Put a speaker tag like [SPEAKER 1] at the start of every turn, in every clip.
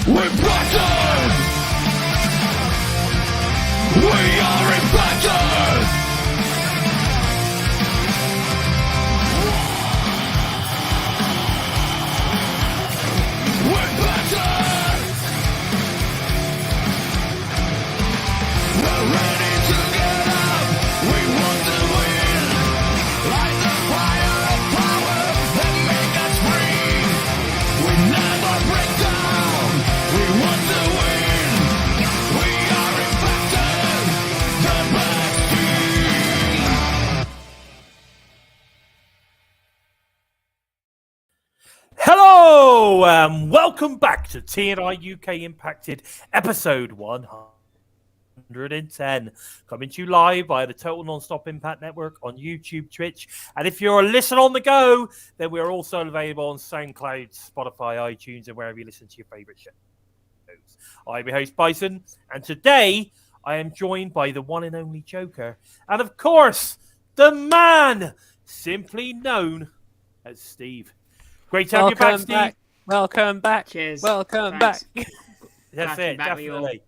[SPEAKER 1] We're Bison! We are impacted! We're Bison! We're ready to get up! We want to win! Light the fire of power that make us free! We never break down! We want to win! We are impacted! The best team!
[SPEAKER 2] Hello and welcome back to TNI-UK Impacted episode 110. Coming to you live via the Total Non-Stop Impact Network on YouTube, Twitch. And if you're a listener on the go, then we're also available on SoundCloud, Spotify, iTunes, and wherever you listen to your favorite shows. I'm your host, Bison, and today I am joined by the one and only Joker. And of course, the man simply known as Steve. Great to have you back, Steve.
[SPEAKER 3] Welcome back.
[SPEAKER 4] Cheers.
[SPEAKER 3] Welcome
[SPEAKER 4] Thanks.
[SPEAKER 3] back.
[SPEAKER 2] That's it, definitely.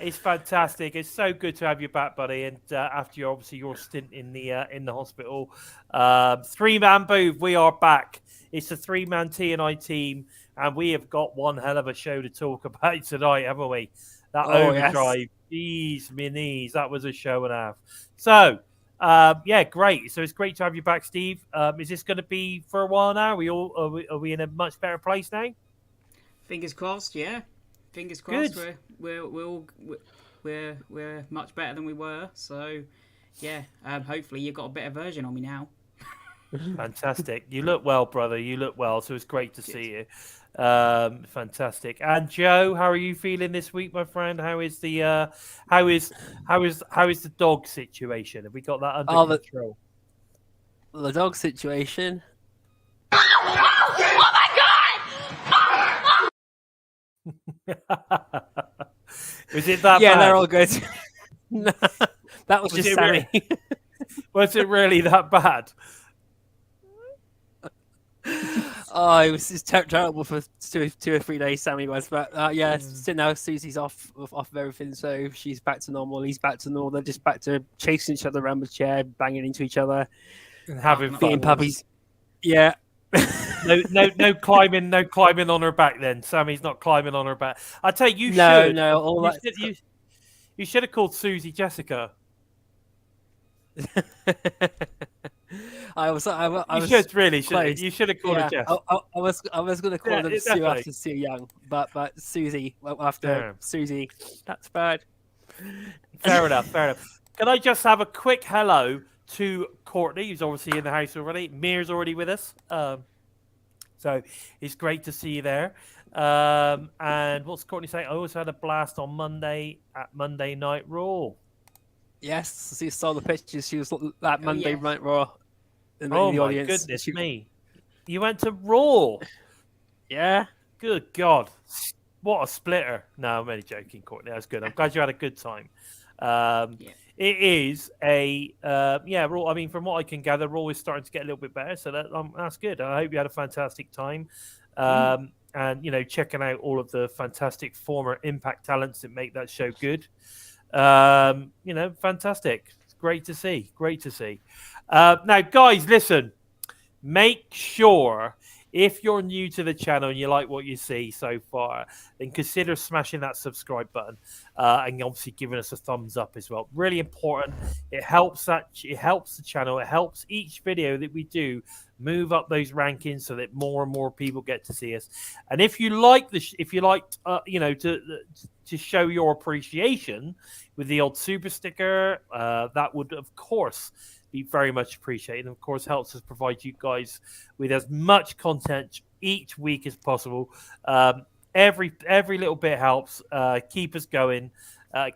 [SPEAKER 2] It's fantastic. It's so good to have you back, buddy. And after your stint in the hospital, 3-man booth, we are back. It's a 3-man TNI team, and we have got one hell of a show to talk about tonight, haven't we? That overdrive, jeez, me knees, that was a show and a half. So, yeah, great. So it's great to have you back, Steve. Is this going to be for a while now? Are we in a much better place now?
[SPEAKER 4] Fingers crossed, yeah. Fingers crossed.
[SPEAKER 2] Good.
[SPEAKER 4] We're much better than we were. So, yeah. Hopefully you've got a better version of me now.
[SPEAKER 2] Fantastic. You look well, brother. You look well. So it's great to see you. Fantastic. And Joe, how are you feeling this week, my friend? How is the how is the dog situation? Have we got that under control?
[SPEAKER 3] The dog situation.
[SPEAKER 2] Is it that
[SPEAKER 3] Yeah,
[SPEAKER 2] bad?
[SPEAKER 3] they're all good. No, that was just Sammy.
[SPEAKER 2] Was it really that bad?
[SPEAKER 3] Oh, it was just terrible for two or 3 days, Sammy was. But yeah, so now Susie's off of everything, so she's back to normal. He's back to normal. They're just back to chasing each other around the chair, banging into each other,
[SPEAKER 2] And having
[SPEAKER 3] being
[SPEAKER 2] fun.
[SPEAKER 3] puppies. Yeah.
[SPEAKER 2] No climbing on her back. Then Sammy's not climbing on her back. I tell you, you should have called Susie Jessica.
[SPEAKER 3] You should
[SPEAKER 2] have called her Jess.
[SPEAKER 3] I was going to call them Sue after Sue Young, but Susie after Susie. That's bad.
[SPEAKER 2] Fair enough. Can I just have a quick hello to Courtney, who's obviously in the house already. Mir's already with us. So it's great to see you there. And what's Courtney saying? I also had a blast on Monday at Monday Night Raw.
[SPEAKER 3] Yes, you saw the pictures. She was that Monday Night Raw in the
[SPEAKER 2] my
[SPEAKER 3] audience.
[SPEAKER 2] Goodness me. You went to Raw?
[SPEAKER 3] Yeah.
[SPEAKER 2] Good God. What a splitter. No, I'm only joking, Courtney. That's good. I'm glad you had a good time. It is Raw. I mean, from what I can gather, Raw is starting to get a little bit better. So that's good. I hope you had a fantastic time. And, checking out all of the fantastic former Impact talents that make that show good. Fantastic. It's great to see. Now, guys, listen. Make sure if you're new to the channel and you like what you see so far, then consider smashing that subscribe button and obviously giving us a thumbs up as well. Really important. It helps the channel. It helps each video that we do move up those rankings so that more and more people get to see us. And if you like to show your appreciation with the old super sticker, that would of course be very much appreciated, and of course helps us provide you guys with as much content each week as possible. Every little bit helps keep us going,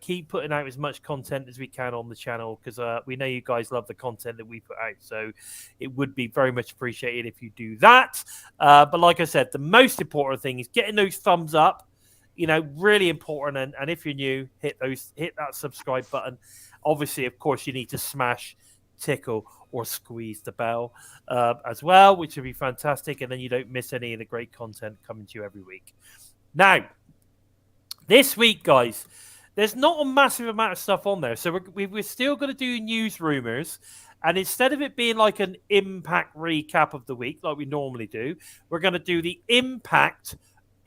[SPEAKER 2] keep putting out as much content as we can on the channel, because we know you guys love the content that we put out, so it would be very much appreciated if you do that. But like I said, the most important thing is getting those thumbs up, really important. And if you're new, hit that subscribe button. Obviously, of course, you need to smash, tickle, or squeeze the bell as well, which would be fantastic. And then you don't miss any of the great content coming to you every week. Now, This week, guys, there's not a massive amount of stuff on there. So we're still going to do news rumors. And instead of it being like an Impact recap of the week, like we normally do, we're going to do the Impact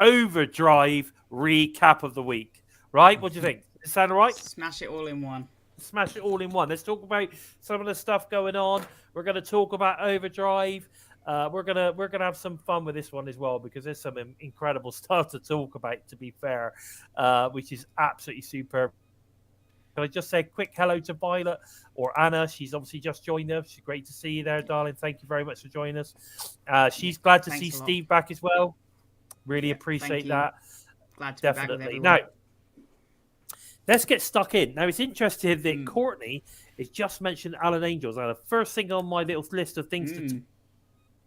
[SPEAKER 2] Overdrive recap of the week. Right? What do you think? Does it sound all right?
[SPEAKER 4] Smash it all in one.
[SPEAKER 2] Smash it all in one. Let's talk about some of the stuff going on. We're going to talk about Overdrive. We're gonna have some fun with this one as well because there's some incredible stuff to talk about. To be fair, which is absolutely superb. Can I just say a quick hello to Violet or Anna? She's obviously just joined us. She's great to see you there, darling. Thank you very much for joining us. She's glad to see Steve back as well. Really appreciate that.
[SPEAKER 4] Glad to
[SPEAKER 2] Definitely.
[SPEAKER 4] be back with
[SPEAKER 2] Now,
[SPEAKER 4] everyone.
[SPEAKER 2] let's get stuck in. Now, it's interesting that Courtney has just mentioned Alan Angels. Now, the first thing on my little list of things to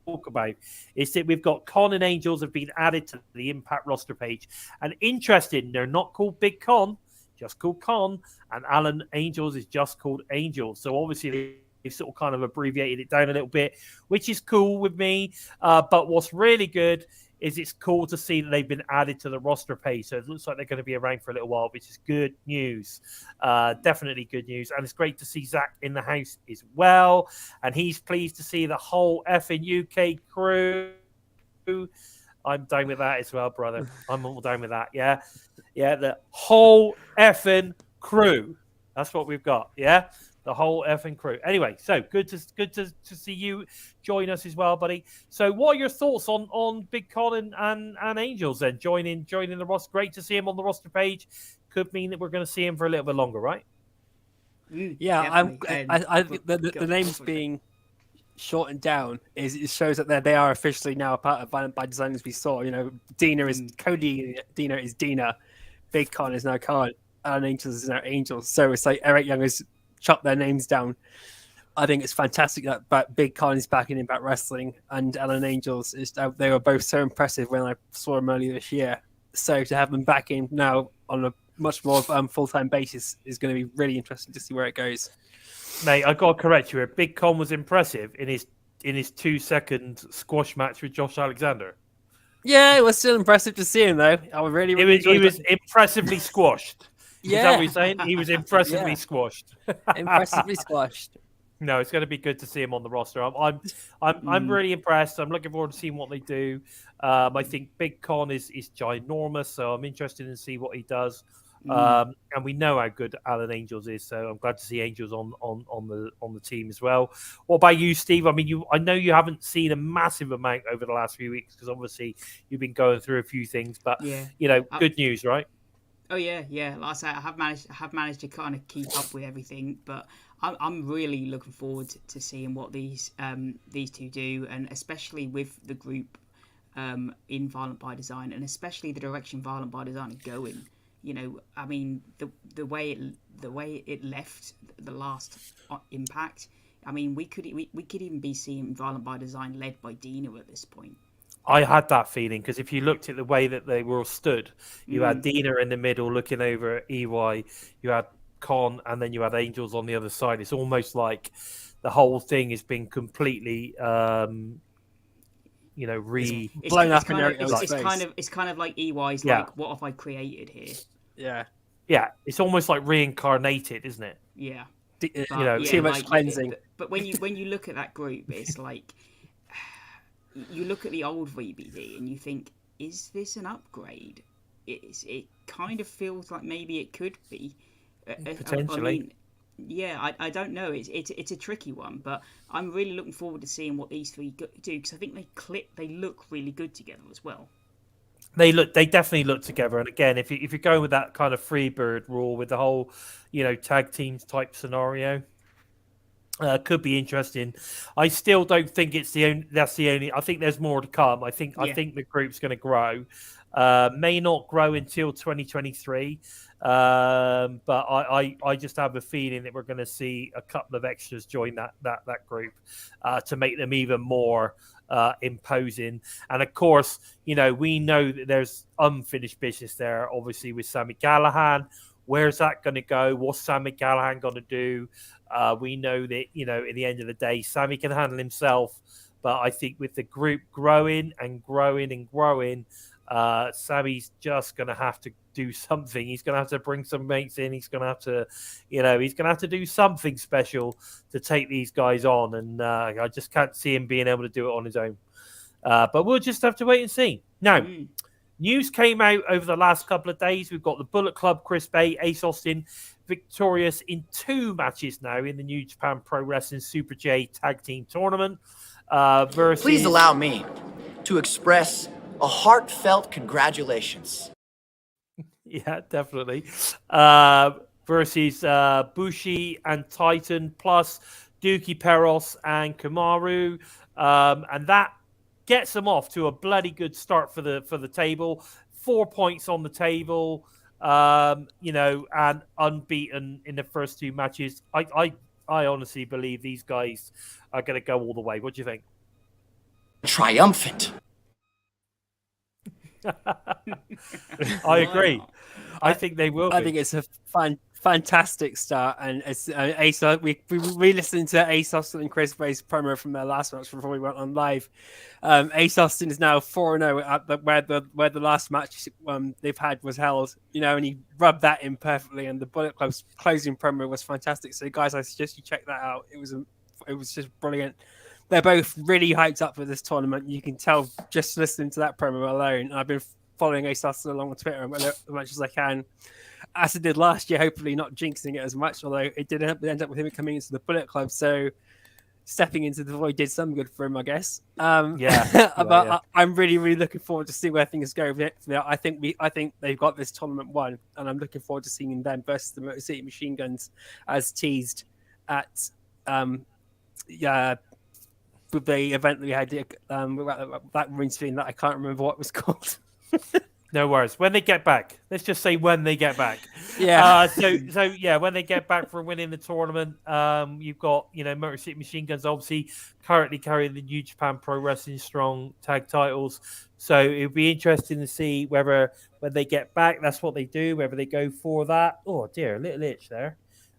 [SPEAKER 2] talk about is that we've got Con and Angels have been added to the Impact roster page. And interesting, they're not called Big Con, just called Con, and Alan Angels is just called Angels. So obviously they've sort of kind of abbreviated it down a little bit, which is cool with me. But what's really good is it's cool to see that they've been added to the roster page. So it looks like they're going to be around for a little while, which is good news. Definitely good news. And it's great to see Zach in the house as well. And he's pleased to see the whole effing UK crew. I'm down with that as well, brother. I'm all down with that, yeah? Yeah, the whole effing crew. That's what we've got, yeah? The whole effing crew. Anyway, so good to see you join us as well, buddy. So what are your thoughts on Big Con and Angels then? Joining the roster. Great to see him on the roster page. Could mean that we're going to see him for a little bit longer, right?
[SPEAKER 3] Yeah, I think the names being shortened down it shows that they are officially now a part of Violent by Design, as we saw. You know, Dina is Cody, Dina is Dina, Big Con is now Con, and Angels is now Angels. So it's like Eric Young has chopped their names down. I think it's fantastic that Big Con is back in Impact Wrestling, and Alan Angels they were both so impressive when I saw them earlier this year. So to have them back in now on a much more full-time basis is going to be really interesting to see where it goes.
[SPEAKER 2] Mate, I got to correct you here. Big Con was impressive in his 2-second squash match with Josh Alexander.
[SPEAKER 3] Yeah, it was still impressive to see him though. I really
[SPEAKER 2] he was impressively squashed.
[SPEAKER 3] Yeah.
[SPEAKER 2] Is that what you're saying? He was impressively squashed.
[SPEAKER 3] Impressively squashed.
[SPEAKER 2] No, it's going to be good to see him on the roster. I'm really impressed. I'm looking forward to seeing what they do. I think Big Con is ginormous, so I'm interested in see what he does. And we know how good Alan Angels is, so I'm glad to see Angels on the team as well. What about you, Steve? I mean, I know you haven't seen a massive amount over the last few weeks because obviously you've been going through a few things, but good news, right?
[SPEAKER 4] Oh yeah. Like I say, I have managed to kind of keep up with everything, but I'm really looking forward to seeing what these two do, and especially with the group in Violent by Design, and especially the direction Violent by Design is going. You know, I mean, the way it left the last Impact. I mean, we could even be seeing Violent by Design led by Dina at this point.
[SPEAKER 2] I had that feeling because if you looked at the way that they were all stood, you had Dina in the middle looking over at EY, you had Con, and then you had Angels on the other side. It's almost like the whole thing has been completely, blown
[SPEAKER 3] up in
[SPEAKER 4] It's kind of like EY's like, what have I created here?
[SPEAKER 2] Yeah, it's almost like reincarnated, isn't it?
[SPEAKER 4] Yeah,
[SPEAKER 3] too much cleansing.
[SPEAKER 4] But when you look at that group, it's like you look at the old VBD and you think, is this an upgrade? It kind of feels like maybe it could be.
[SPEAKER 2] Potentially.
[SPEAKER 4] I don't know. It's a tricky one, but I'm really looking forward to seeing what these three do because I think they look really good together as well.
[SPEAKER 2] They definitely look together, and again, if you're going with that kind of Freebird rule with the whole, tag teams type scenario, could be interesting. I still don't think that's the only. I think there's more to come. I think the group's going to grow. May not grow until 2023, but I just have a feeling that we're going to see a couple of extras join that group to make them even more imposing. And of course, we know that there's unfinished business there, obviously with Sami Callihan. Where's that going to go? What's Sami Callihan going to do? We know that, at the end of the day, Sami can handle himself. But I think with the group growing and growing and growing, Sami's just going to have do something. He's going to have to bring some mates in. He's going to have to, he's going to have to do something special to take these guys on. And I just can't see him being able to do it on his own. But we'll just have to wait and see. Now, news came out over the last couple of days. We've got the Bullet Club, Chris Bay, Ace Austin, victorious in 2 matches now in the New Japan Pro Wrestling Super J Tag Team Tournament. Versus...
[SPEAKER 5] Please allow me to express a heartfelt congratulations.
[SPEAKER 2] Yeah, definitely. Versus Bushi and Titan, plus Dookie Peros and Kamaru. And that gets them off to a bloody good start for the table. 4 points on the table, and unbeaten in the first 2 matches. I honestly believe these guys are going to go all the way. What do you think?
[SPEAKER 5] Triumphant.
[SPEAKER 2] I agree. I think they will.
[SPEAKER 3] I think it's a fantastic start, and it's Ace. We listened to Ace Austin and Chris Bay's promo from their last match before we went on live. Ace Austin is now 4-0 at where the last match they've had was held. And he rubbed that in perfectly, and the Bullet Club's closing promo was fantastic. So, guys, I suggest you check that out. It was just brilliant. They're both really hyped up for this tournament. You can tell just listening to that promo alone. I've been following Ace Austin along on Twitter as much as I can, as I did last year, hopefully not jinxing it as much, although it did end up with him coming into the Bullet Club. So stepping into the void did some good for him, I guess. But I'm really, really looking forward to see where things go. I think they've got this tournament won, and I'm looking forward to seeing them versus the Motor City Machine Guns as teased at the event that we had that rings thing that I can't remember what it was called.
[SPEAKER 2] No worries. When they get back, let's just say when they get back.
[SPEAKER 3] Yeah.
[SPEAKER 2] When they get back from winning the tournament, you've got Motor City Machine Guns obviously currently carrying the New Japan Pro Wrestling Strong tag titles. So it'll be interesting to see whether when they get back, that's what they do. Whether they go for that. Oh dear, a little itch there.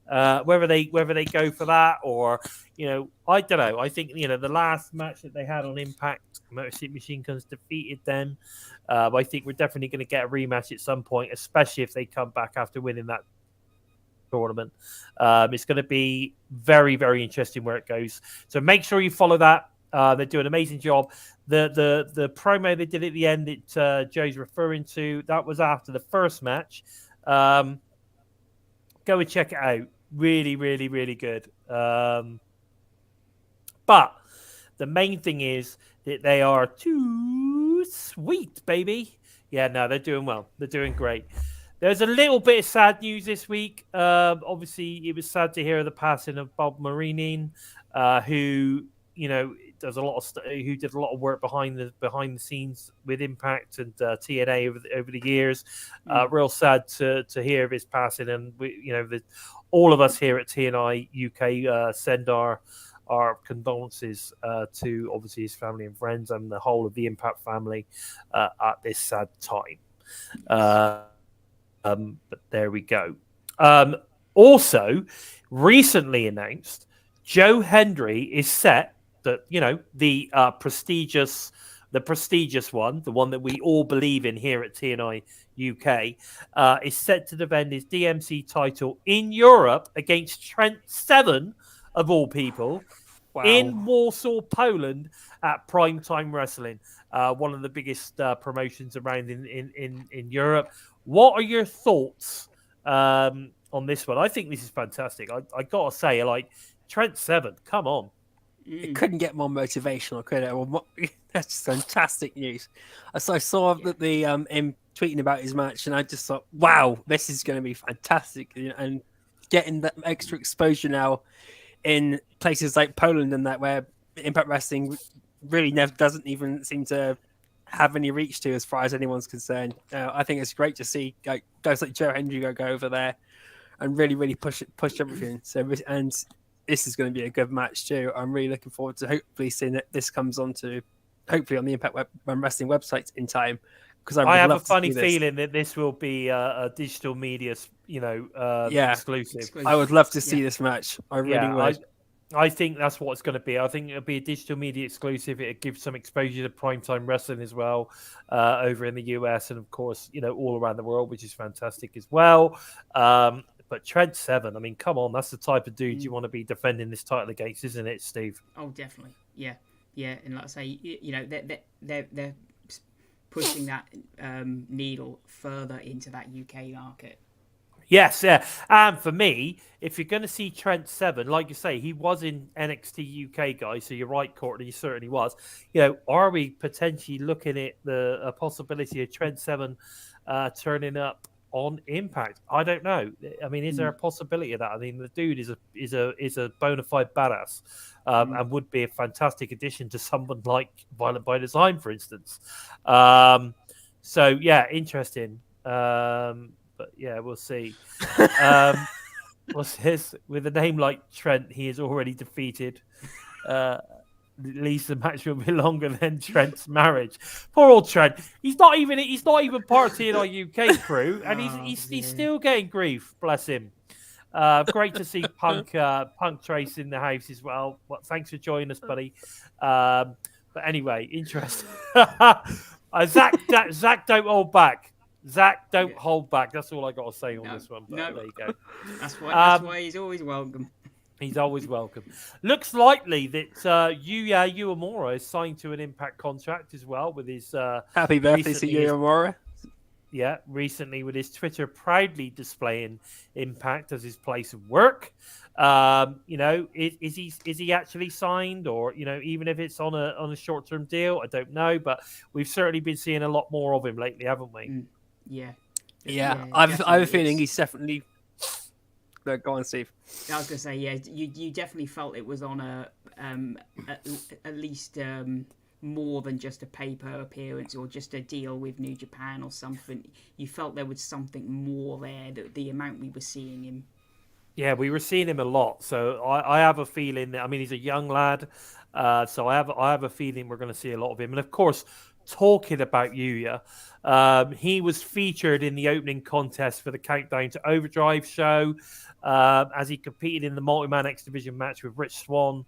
[SPEAKER 2] Whether they go for that or I don't know. I think the last match that they had on Impact, Motor City Machine Guns defeated them. I think we're definitely going to get a rematch at some point, especially if they come back after winning that tournament. It's going to be very, very interesting where it goes. So make sure you follow that. They do an amazing job. The promo they did at the end that Joe's referring to, that was after the first match. Go and check it out. Really, really, really good. But the main thing is that they are too sweet, baby. Yeah, no, they're doing well. They're doing great. There's a little bit of sad news this week. Obviously, it was sad to hear of the passing of Bob Marinin, who does a lot of who did a lot of work behind the scenes with Impact and TNA over the years. Real sad to hear of his passing, and all of us here at TNI UK send our condolences to obviously his family and friends and the whole of the Impact family at this sad time. But there we go. Also, recently announced, Joe Hendry is set. The prestigious one, the one that we all believe in here at TNI UK, is set to defend his DMC title in Europe against Trent Seven, of all people, in Warsaw, Poland, at Primetime Wrestling, one of the biggest promotions around in Europe. What are your thoughts on this one? I think this is fantastic. I gotta say, Trent Seven, come on.
[SPEAKER 3] It couldn't get more motivational, could it? That's just fantastic news. So I saw that him tweeting about his match, and I just thought, wow, this is going to be fantastic. And getting that extra exposure now in places like Poland and that, where Impact Wrestling really doesn't even seem to have any reach to as far as anyone's concerned. I think it's great to see guys like Joe Hendry go over there and really, really push everything. This is going to be a good match too. I'm really looking forward to hopefully seeing that this comes on the Impact Wrestling website in time. Because
[SPEAKER 2] I have a funny feeling that this will be a digital media, exclusive.
[SPEAKER 3] I would love to see this match. I really would.
[SPEAKER 2] I think that's what it's going to be. I think it'll be a digital media exclusive. It'll give some exposure to primetime wrestling as well over in the US and, of course, all around the world, which is fantastic as well. But Trent Seven, I mean, come on, that's the type of dude you want to be defending this title against, isn't it, Steve?
[SPEAKER 4] Oh, definitely. Yeah. And like I say, they're pushing that needle further into that UK market.
[SPEAKER 2] Yes, yeah. And for me, if you're going to see Trent Seven, like you say, he was in NXT UK, guys. So you're right, Courtney, he certainly was. Are we potentially looking at a possibility of Trent Seven turning up on Impact? I don't know. I mean, is there a possibility of that? I mean, the dude is a bona fide badass, and would be a fantastic addition to someone like Violent by Design, for instance. So yeah, interesting. But yeah, we'll see. What's his? With a name like Trent, he is already defeated. At least the match will be longer than Trent's marriage. Poor old Trent. He's not even part of TNI UK crew, and he's still getting grief. Bless him. Great to see Punk Trace in the house as well. Well, thanks for joining us, buddy. But anyway, interesting. Zach, don't hold back. Zach, don't hold back. That's all I got to say on this one. But there you go.
[SPEAKER 4] That's why he's always welcome.
[SPEAKER 2] He's always welcome. Looks likely that Yuya Uemura is signed to an Impact contract as well with his...
[SPEAKER 3] Happy birthday to Uemura.
[SPEAKER 2] Yeah, recently with his Twitter proudly displaying Impact as his place of work. Is he actually signed, or even if it's on a short-term deal? I don't know, but we've certainly been seeing a lot more of him lately, haven't we?
[SPEAKER 3] Yeah. I have a feeling he's definitely. No, go on, Steve.
[SPEAKER 4] I was gonna say, yeah, you definitely felt it was on at least more than just a paper appearance or just a deal with New Japan or something. You felt there was something more there. The amount we were seeing him.
[SPEAKER 2] Yeah, we were seeing him a lot. So I have a feeling that, I mean, he's a young lad. So I have a feeling we're going to see a lot of him. And of course, talking about Yuya, he was featured in the opening contest for the Countdown to Overdrive show as he competed in the multi-man X Division match with Rich Swann,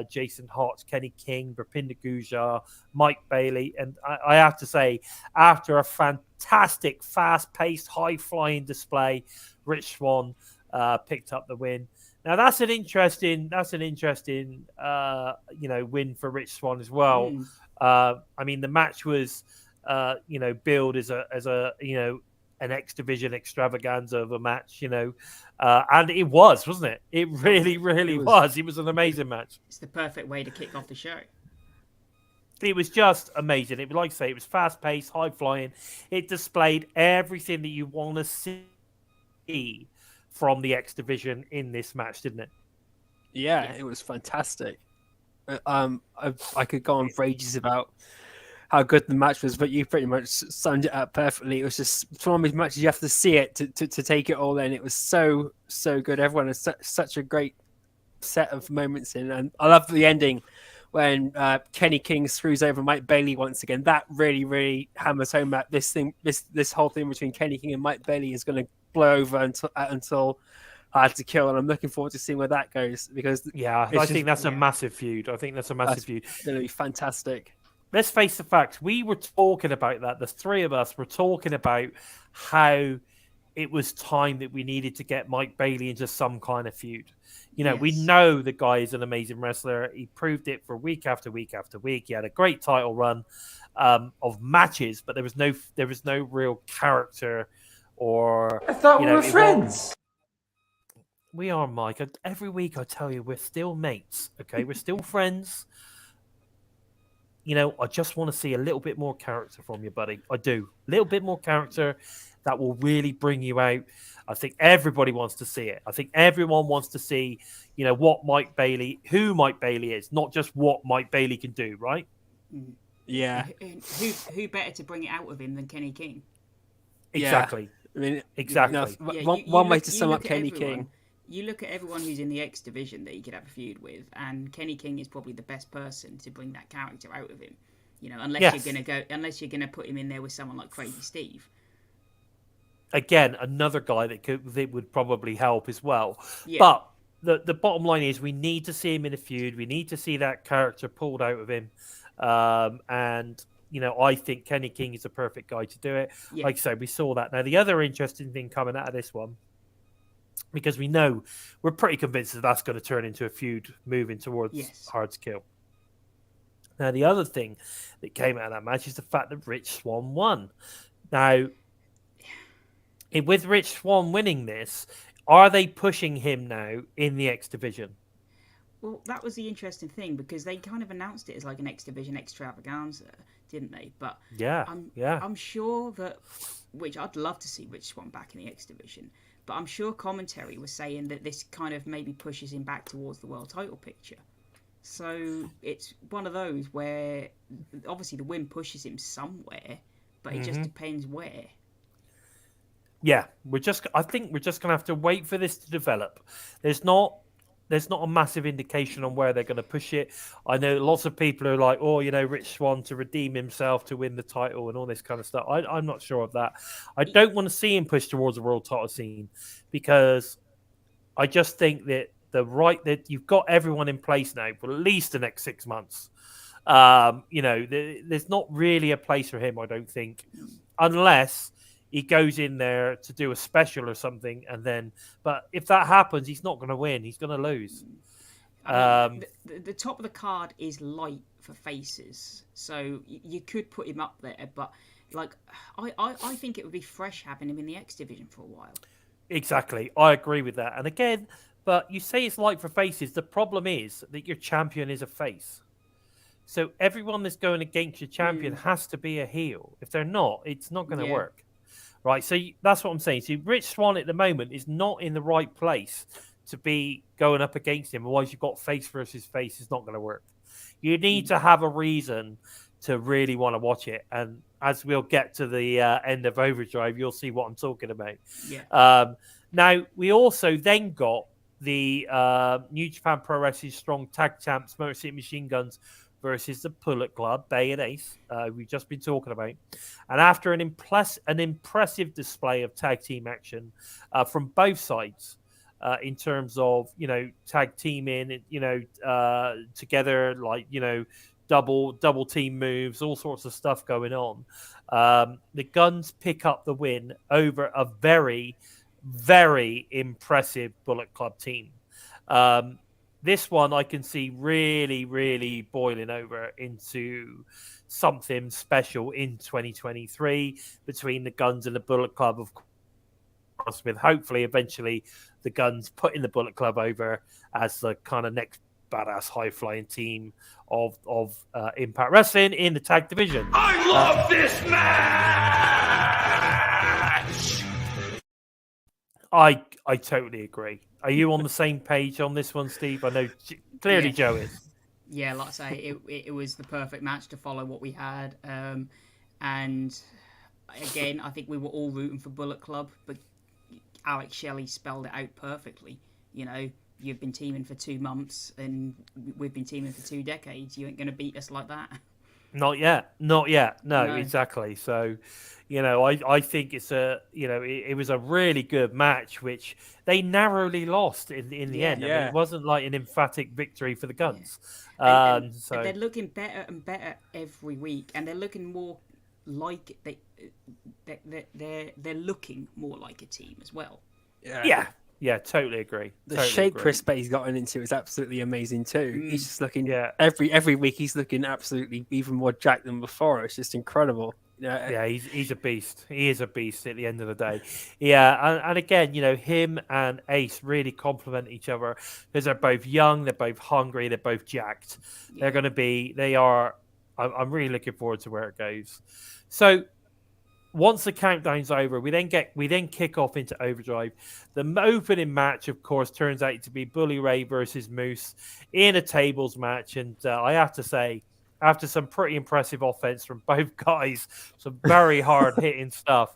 [SPEAKER 2] Jason Hotch, Kenny King, Bhupinder Gujjar, Mike Bailey. And I have to say, after a fantastic, fast-paced, high-flying display, Rich Swann picked up the win. Now that's an interesting win for Rich Swann as well. I mean, the match was billed as an X Division extravaganza of a match, and it was, wasn't it? It really was. It was an amazing match.
[SPEAKER 4] It's the perfect way to kick off the show.
[SPEAKER 2] It was just amazing. It was, like I say, it was fast paced, high flying. It displayed everything that you want to see from the X Division in this match, didn't it?
[SPEAKER 3] Yeah, it was fantastic. I could go on for ages about how good the match was, but you pretty much summed it up perfectly. It was just one of these matches you have to see it to take it all in. It was so good. Everyone has such a great set of moments in, and I love the ending when Kenny King screws over Mike Bailey once again. That really hammers home that this whole thing between Kenny King and Mike Bailey is going to blow over until Hard to Kill, and I'm looking forward to seeing where that goes, because
[SPEAKER 2] I think that's a massive feud. I think that's a massive feud.
[SPEAKER 3] It's going to be fantastic.
[SPEAKER 2] Let's face the facts. We were talking about that. The three of us were talking about how it was time that we needed to get Mike Bailey into some kind of feud. We know the guy is an amazing wrestler. He proved it for week after week after week. He had a great title run of matches, but there was no real character. Or
[SPEAKER 1] I thought we were friends.
[SPEAKER 2] We are, Mike. Every week I tell you, we're still mates. Okay, we're still friends. I just want to see a little bit more character from you, buddy. I do. A little bit more character that will really bring you out. I think everybody wants to see it. I think everyone wants to see, who Mike Bailey is, not just what Mike Bailey can do, right?
[SPEAKER 3] Yeah.
[SPEAKER 4] Who better to bring it out of him than Kenny King?
[SPEAKER 2] Exactly.
[SPEAKER 3] Yeah. I mean,
[SPEAKER 2] exactly.
[SPEAKER 3] One way to sum up Kenny King.
[SPEAKER 4] You look at everyone who's in the X Division that you could have a feud with, and Kenny King is probably the best person to bring that character out of him. Unless you're gonna put him in there with someone like Crazy Steve.
[SPEAKER 2] Again, another guy that would probably help as well.
[SPEAKER 4] Yeah.
[SPEAKER 2] But the bottom line is we need to see him in a feud. We need to see that character pulled out of him. And, I think Kenny King is the perfect guy to do it.
[SPEAKER 4] Yeah.
[SPEAKER 2] Like I said, we saw that. Now, the other interesting thing coming out of this one, because we're pretty convinced that that's going to turn into a feud moving towards Hard to Kill. Now, the other thing that came out of that match is the fact that Rich Swann won. Now, with Rich Swann winning this, are they pushing him now in the X Division?
[SPEAKER 4] Well, that was the interesting thing, because they kind of announced it as like an X Division extravaganza, didn't they? But I'm sure that, which I'd love to see Rich Swann back in the X Division, but I'm sure commentary was saying that this kind of maybe pushes him back towards the world title picture. So it's one of those where obviously the win pushes him somewhere, but it just depends where.
[SPEAKER 2] Yeah, I think we're just going to have to wait for this to develop. There's not a massive indication on where they're going to push it. I know lots of people are like, Rich Swann to redeem himself to win the title and all this kind of stuff. I'm not sure of that. I don't want to see him push towards the world title scene, because I just think that that you've got everyone in place now for at least the next 6 months. There's not really a place for him, I don't think, unless he goes in there to do a special or something, but if that happens, he's not going to win. He's going to lose.
[SPEAKER 4] The top of the card is light for faces, so you could put him up there. But I think it would be fresh having him in the X Division for a while. Exactly,
[SPEAKER 2] I agree with that. And again, but you say it's light for faces. The problem is that your champion is a face. So everyone that's going against your champion has to be a heel. If they're not, it's not going to work. Right, so that's what I'm saying. See, Rich Swann at the moment is not in the right place to be going up against him. Otherwise, you've got face versus face. It's not going to work. You need to have a reason to really want to watch it. And as we'll get to the end of Overdrive, you'll see what I'm talking about.
[SPEAKER 4] Yeah.
[SPEAKER 2] Now, we also then got the New Japan Pro Wrestling Strong Tag Champs, Motor City Machine Guns, versus the Bullet Club, Bay and Ace, we've just been talking about. And after an impressive display of tag team action from both sides, in terms of, tag teaming, together, double team moves, all sorts of stuff going on. The Guns pick up the win over a very, very impressive Bullet Club team. This one I can see really, really boiling over into something special in 2023 between the Guns and the Bullet Club, of course, with hopefully eventually the Guns putting the Bullet Club over as the kind of next badass high-flying team of Impact Wrestling in the tag division.
[SPEAKER 1] I love this match!
[SPEAKER 2] I totally agree. Are you on the same page on this one, Steve? I know clearly Joe is.
[SPEAKER 4] Yeah, like I say, it was the perfect match to follow what we had. And again, I think we were all rooting for Bullet Club, but Alex Shelley spelled it out perfectly. You've been teaming for 2 months and we've been teaming for 2 decades. You ain't going to beat us like that.
[SPEAKER 2] Not yet. No, exactly. So, I think it's it was a really good match, which they narrowly lost in the end. I mean, it wasn't like an emphatic victory for the Guns.
[SPEAKER 4] And they're looking better and better every week, and they're looking more like they're looking more like a team as well.
[SPEAKER 2] Yeah, totally agree.
[SPEAKER 3] The shape Chris Bay's gotten into is absolutely amazing too. He's just looking every week. He's looking absolutely even more jacked than before. It's just incredible.
[SPEAKER 2] Yeah, he's a beast. He is a beast at the end of the day. Yeah, and again, him and Ace really complement each other because they're both young, they're both hungry, they're both jacked. They're going to be. They are. I'm really looking forward to where it goes. So. Once the countdown's over, we then kick off into Overdrive. The opening match, of course, turns out to be Bully Ray versus Moose in a tables match, and I have to say, after some pretty impressive offense from both guys, some very hard hitting stuff,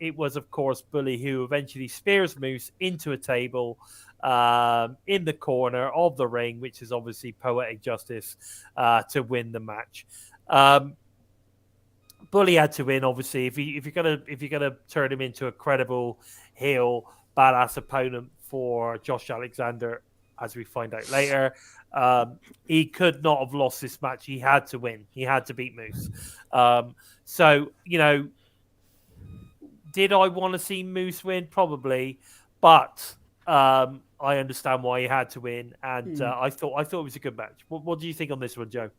[SPEAKER 2] it was, of course, Bully who eventually spears Moose into a table in the corner of the ring, which is obviously poetic justice to win the match. Bully had to win, obviously. If you're gonna turn him into a credible heel, badass opponent for Josh Alexander, as we find out later. He could not have lost this match. He had to win. He had to beat Moose. So, did I want to see Moose win? Probably. But I understand why he had to win. And I thought it was a good match. What do you think on this one, Joe?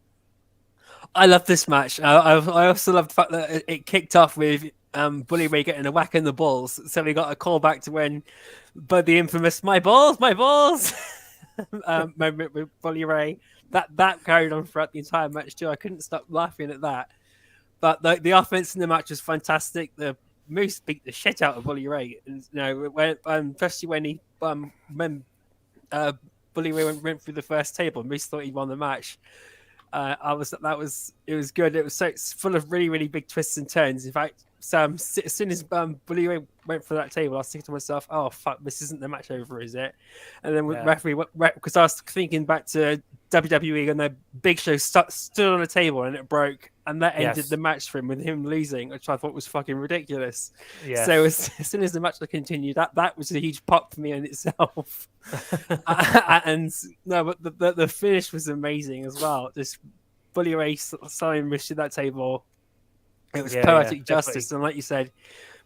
[SPEAKER 3] I love this match. I also love the fact that it kicked off with Bully Ray getting a whack in the balls. So we got a call back to when the infamous "my balls" moment with Bully Ray. That carried on throughout the entire match too. I couldn't stop laughing at that. But the offense in the match was fantastic. The Moose beat the shit out of Bully Ray, and especially when Bully Ray went through the first table. Moose thought he won the match. It was good. It was it's full of really, really big twists and turns. In fact, as soon as Bully Ray went for that table, I was thinking to myself, "Oh fuck, this isn't the match over, is it?" And then referee, because I was thinking back to WWE and the Big Show stood on a table and it broke, and that ended the match for him with him losing, which I thought was fucking ridiculous. Yes. So as soon as the match continued, that was a huge pop for me in itself. And no, but the finish was amazing as well. Just Bully Ray slamming Mish to that table. It was poetic justice, and like you said,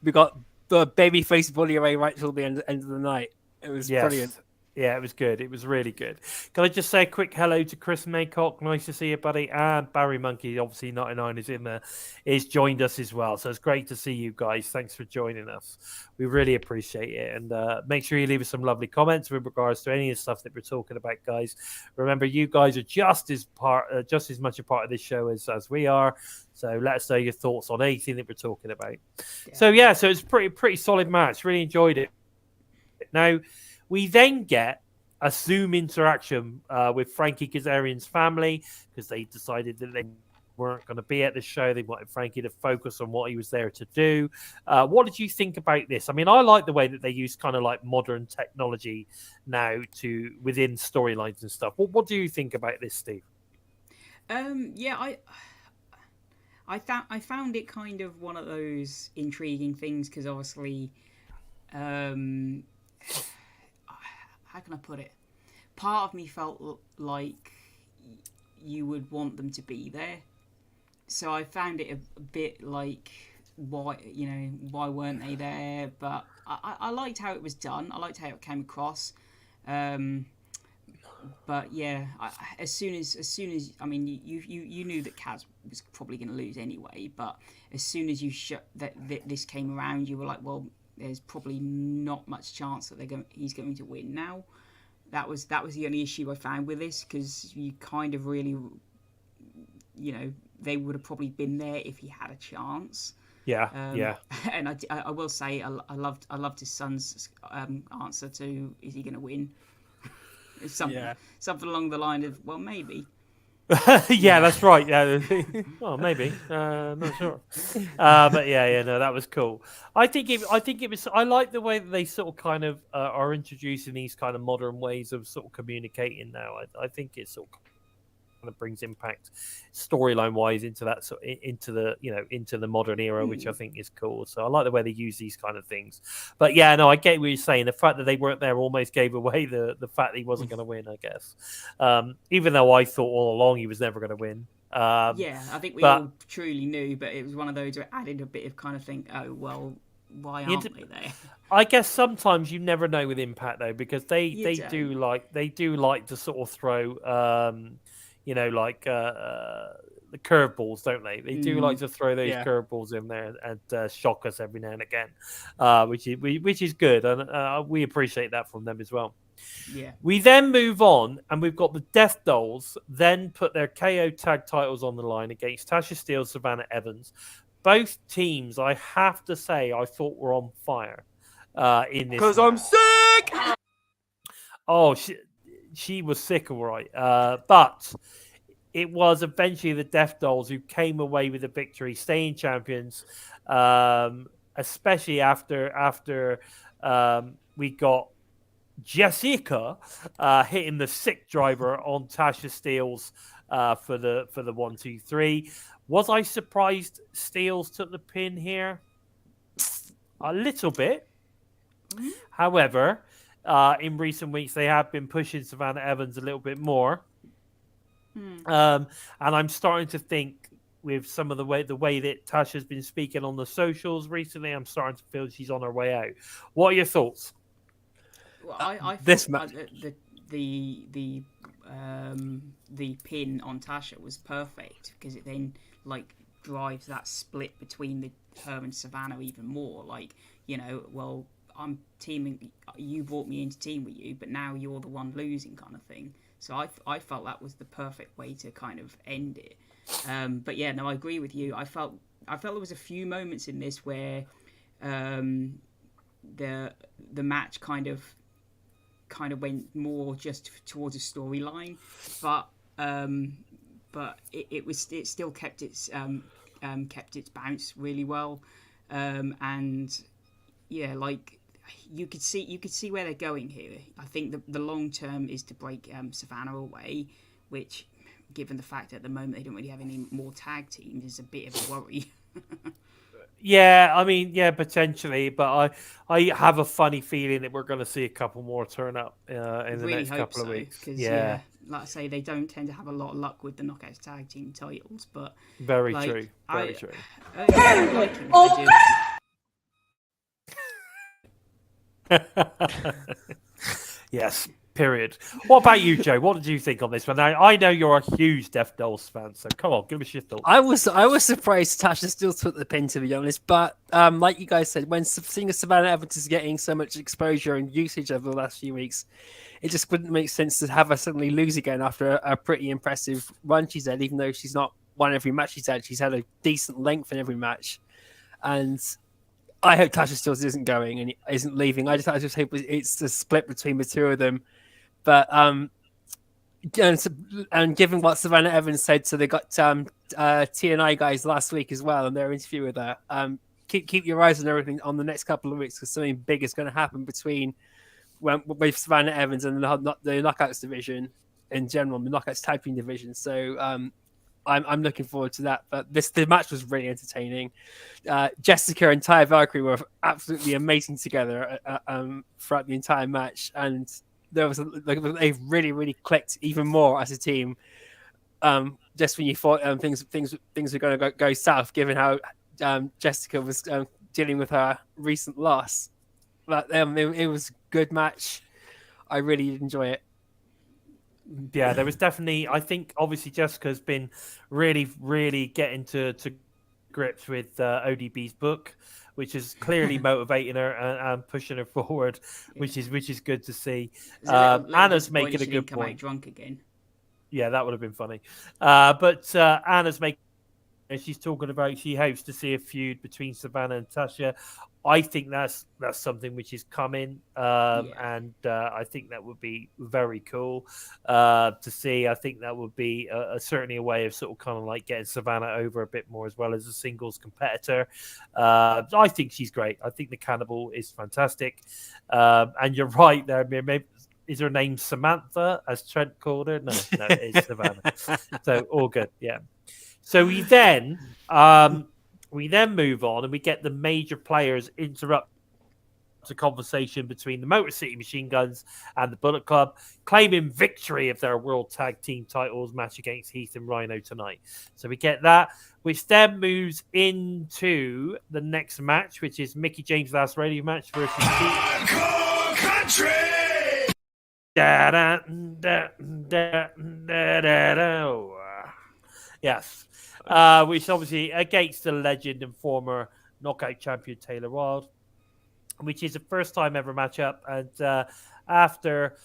[SPEAKER 3] we got the babyface Bully Ray right till the end of the night. It was brilliant.
[SPEAKER 2] Yeah, it was good. It was really good. Can I just say a quick hello to Chris Maycock? Nice to see you, buddy. And Barry Monkey, obviously 99 is in there, is joined us as well. So it's great to see you guys. Thanks for joining us. We really appreciate it. And make sure you leave us some lovely comments with regards to any of the stuff that we're talking about, guys. Remember, you guys are just as much a part of this show as we are. So let us know your thoughts on anything that we're talking about. Yeah. So it's pretty solid match. Really enjoyed it. Now, we then get a Zoom interaction with Frankie Kazarian's family because they decided that they weren't going to be at the show. They wanted Frankie to focus on what he was there to do. What did you think about this? I mean, I like the way that they use kind of like modern technology now within storylines and stuff. What do you think about this, Steve?
[SPEAKER 4] I found it kind of one of those intriguing things because obviously, how can I put it? Part of me felt like you would want them to be there, so I found it a bit like why weren't they there? But I liked how it was done. I liked how it came across. But yeah, as soon as I mean, you knew that Kaz was probably going to lose anyway. But as soon as you that this came around, you were like, well, there's probably not much chance that he's going to win now. That was the only issue I found with this, because you kind of really, they would have probably been there if he had a chance. Yeah. And I will say I loved his son's answer to, is he going to win? Something along the line of, well, maybe.
[SPEAKER 2] Yeah, that's right. Yeah, well, maybe. Not sure. But no, that was cool. I think it was. I like the way that they sort of kind of are introducing these kind of modern ways of sort of communicating now. I think it sort of kind of brings Impact storyline wise into that into the modern era, which I think is cool. So I like the way they use these kind of things. But yeah, no, I get what you're saying. The fact that they weren't there almost gave away the fact that he wasn't going to win, I guess. Even though I thought all along he was never going to win.
[SPEAKER 4] I think we all truly knew, but it was one of those that added a bit of kind of think, oh well, why aren't they there?
[SPEAKER 2] I guess sometimes you never know with Impact though, because they do like to sort of throw the curveballs, don't they? They do like to throw those curveballs in there and shock us every now and again, which is good, and we appreciate that from them as well.
[SPEAKER 4] Yeah.
[SPEAKER 2] We then move on, and we've got the Death Dollz then put their KO tag titles on the line against Tasha Steelz, Savannah Evans. Both teams, I have to say, I thought were on fire in this.
[SPEAKER 5] Because I'm sick!
[SPEAKER 2] Oh, she was sick, all right. But it was eventually the Death Dollz who came away with the victory, staying champions, especially after we got Jessica hitting the sick driver on Tasha Steelz for the 1-2-3. Was I surprised Steelz took the pin here? A little bit. However, in recent weeks they have been pushing Savannah Evans a little bit more. And I'm starting to think with some of the way that Tasha's been speaking on the socials recently, I'm starting to feel she's on her way out. What are your thoughts?
[SPEAKER 4] Well, I
[SPEAKER 3] this
[SPEAKER 4] thought,
[SPEAKER 3] match-
[SPEAKER 4] the pin on Tasha was perfect because it then like drives that split between her and Savannah even more. Like, you know, well, I'm teaming. You brought me in to team with you, but now you're the one losing, kind of thing. So I felt that was the perfect way to kind of end it. But yeah, no, I agree with you. I felt there was a few moments in this where the match kind of went more just towards a storyline, but it still kept its bounce really well, and yeah, like you could see where they're going here. I think the long term is to break Savannah away, which, given the fact that at the moment they don't really have any more tag teams, is a bit of a worry.
[SPEAKER 2] Yeah, I mean, yeah, potentially, but I have a funny feeling that we're going to see a couple more turn up in the
[SPEAKER 4] Really
[SPEAKER 2] next
[SPEAKER 4] hope
[SPEAKER 2] couple
[SPEAKER 4] so,
[SPEAKER 2] of weeks.
[SPEAKER 4] because
[SPEAKER 2] Yeah,
[SPEAKER 4] like I say, they don't tend to have a lot of luck with the Knockouts tag team titles, but
[SPEAKER 2] very
[SPEAKER 4] like,
[SPEAKER 2] true. Very true.
[SPEAKER 4] I like him, I do.
[SPEAKER 2] Yes, period. What about you, Joe? What did you think on this one? Now, I know you're a huge Death Dollz fan, so come on, give us your thoughts.
[SPEAKER 3] I was surprised Tasha still took the pin, to be honest. But like you guys said, when seeing Savannah Evans is getting so much exposure and usage over the last few weeks, it just wouldn't make sense to have her suddenly lose again after a pretty impressive run she's had. Even though she's not won every match she's had a decent length in every match. And I hope Tasha still isn't going and isn't leaving. I just hope it's the split between the two of them. But and given what Savannah Evans said, so they got TNI guys last week as well in their interview with her. Keep your eyes on everything on the next couple of weeks because something big is going to happen with Savannah Evans and the Knockouts division in general, the Knockouts tag team division. So I'm looking forward to that. But the match was really entertaining. Jessica and Taya Valkyrie were absolutely amazing together throughout the entire match, and they really clicked even more as a team. Just when you thought things were going to go south, given how Jessica was dealing with her recent loss. But it was a good match. I really did enjoy it.
[SPEAKER 2] Yeah, there was definitely. I think obviously Jessica's been really getting to grips with ODB's book, which is clearly motivating her and pushing her forward, which is good to see. Anna's making a good point.
[SPEAKER 4] Drunk again.
[SPEAKER 2] Yeah, that would have been funny. But Anna's making. She's talking about she hopes to see a feud between Savannah and Tasha. I think that's something which is coming, and I think that would be very cool to see. I think that would be certainly a way of sort of kind of like getting Savannah over a bit more as well as a singles competitor. I think she's great. I think the Cannibal is fantastic, and you're right there. Maybe, is her name Samantha, as Trent called her? No, it's Savannah. So all good, yeah. So we then move on and we get the major players interrupt the conversation between the Motor City Machine Guns and the Bullet Club, claiming victory of their World Tag Team titles match against Heath and Rhino tonight. So we get that, which then moves into the next match, which is Mickie James' last radio match versus
[SPEAKER 1] Hardcore Country!
[SPEAKER 2] Yes. Which obviously against the legend and former knockout champion Taylor Wilde, which is a first time ever matchup. And after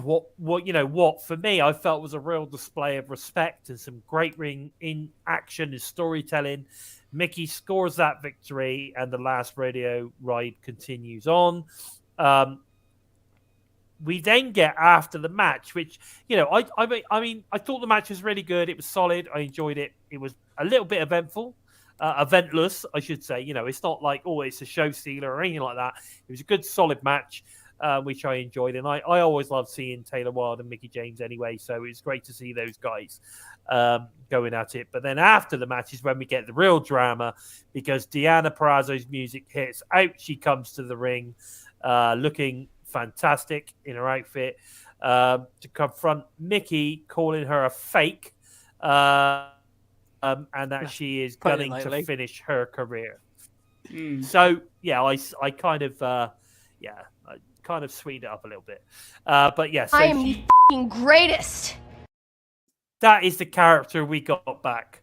[SPEAKER 2] what for me I felt was a real display of respect and some great ring in action and storytelling, Mickie scores that victory and the last radio ride continues on. We then get after the match, which, I mean, I thought the match was really good. It was solid. I enjoyed it. It was a little bit eventless, I should say. It's not like, it's a show stealer or anything like that. It was a good, solid match, which I enjoyed. And I always love seeing Taylor Wilde and Mickie James anyway. So it's great to see those guys going at it. But then after the match is when we get the real drama, because Deanna Purrazzo's music hits. Out she comes to the ring, looking fantastic in her outfit to confront Mickie, calling her a fake, and that she is
[SPEAKER 3] Put it
[SPEAKER 2] gunning to
[SPEAKER 3] lightly.
[SPEAKER 2] finish her career. So yeah, I kind of I kind of sweetened it up a little bit, but yeah, so
[SPEAKER 6] I am the f***ing greatest.
[SPEAKER 2] that is the character we got back.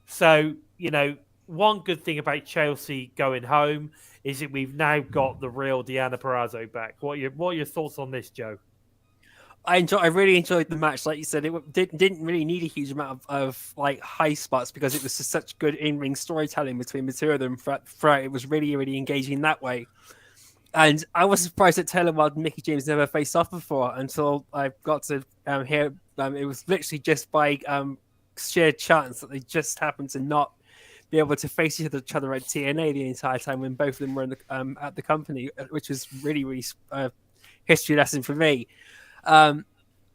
[SPEAKER 2] So one good thing about Chelsea going home is that we've now got the real Deonna Purrazzo back. What are your thoughts on this, Joe?
[SPEAKER 3] I really enjoyed the match. Like you said, it didn't really need a huge amount of like high spots because it was just such good in-ring storytelling between the two of them. Throughout, it was really, really engaging that way. And I was surprised that Taylor Wilde and Mickie James never faced off before until I got to hear. It was literally just by sheer chance that they just happened to not be able to face each other at TNA the entire time when both of them were in the, at the company, which was really, really history lesson for me. Well,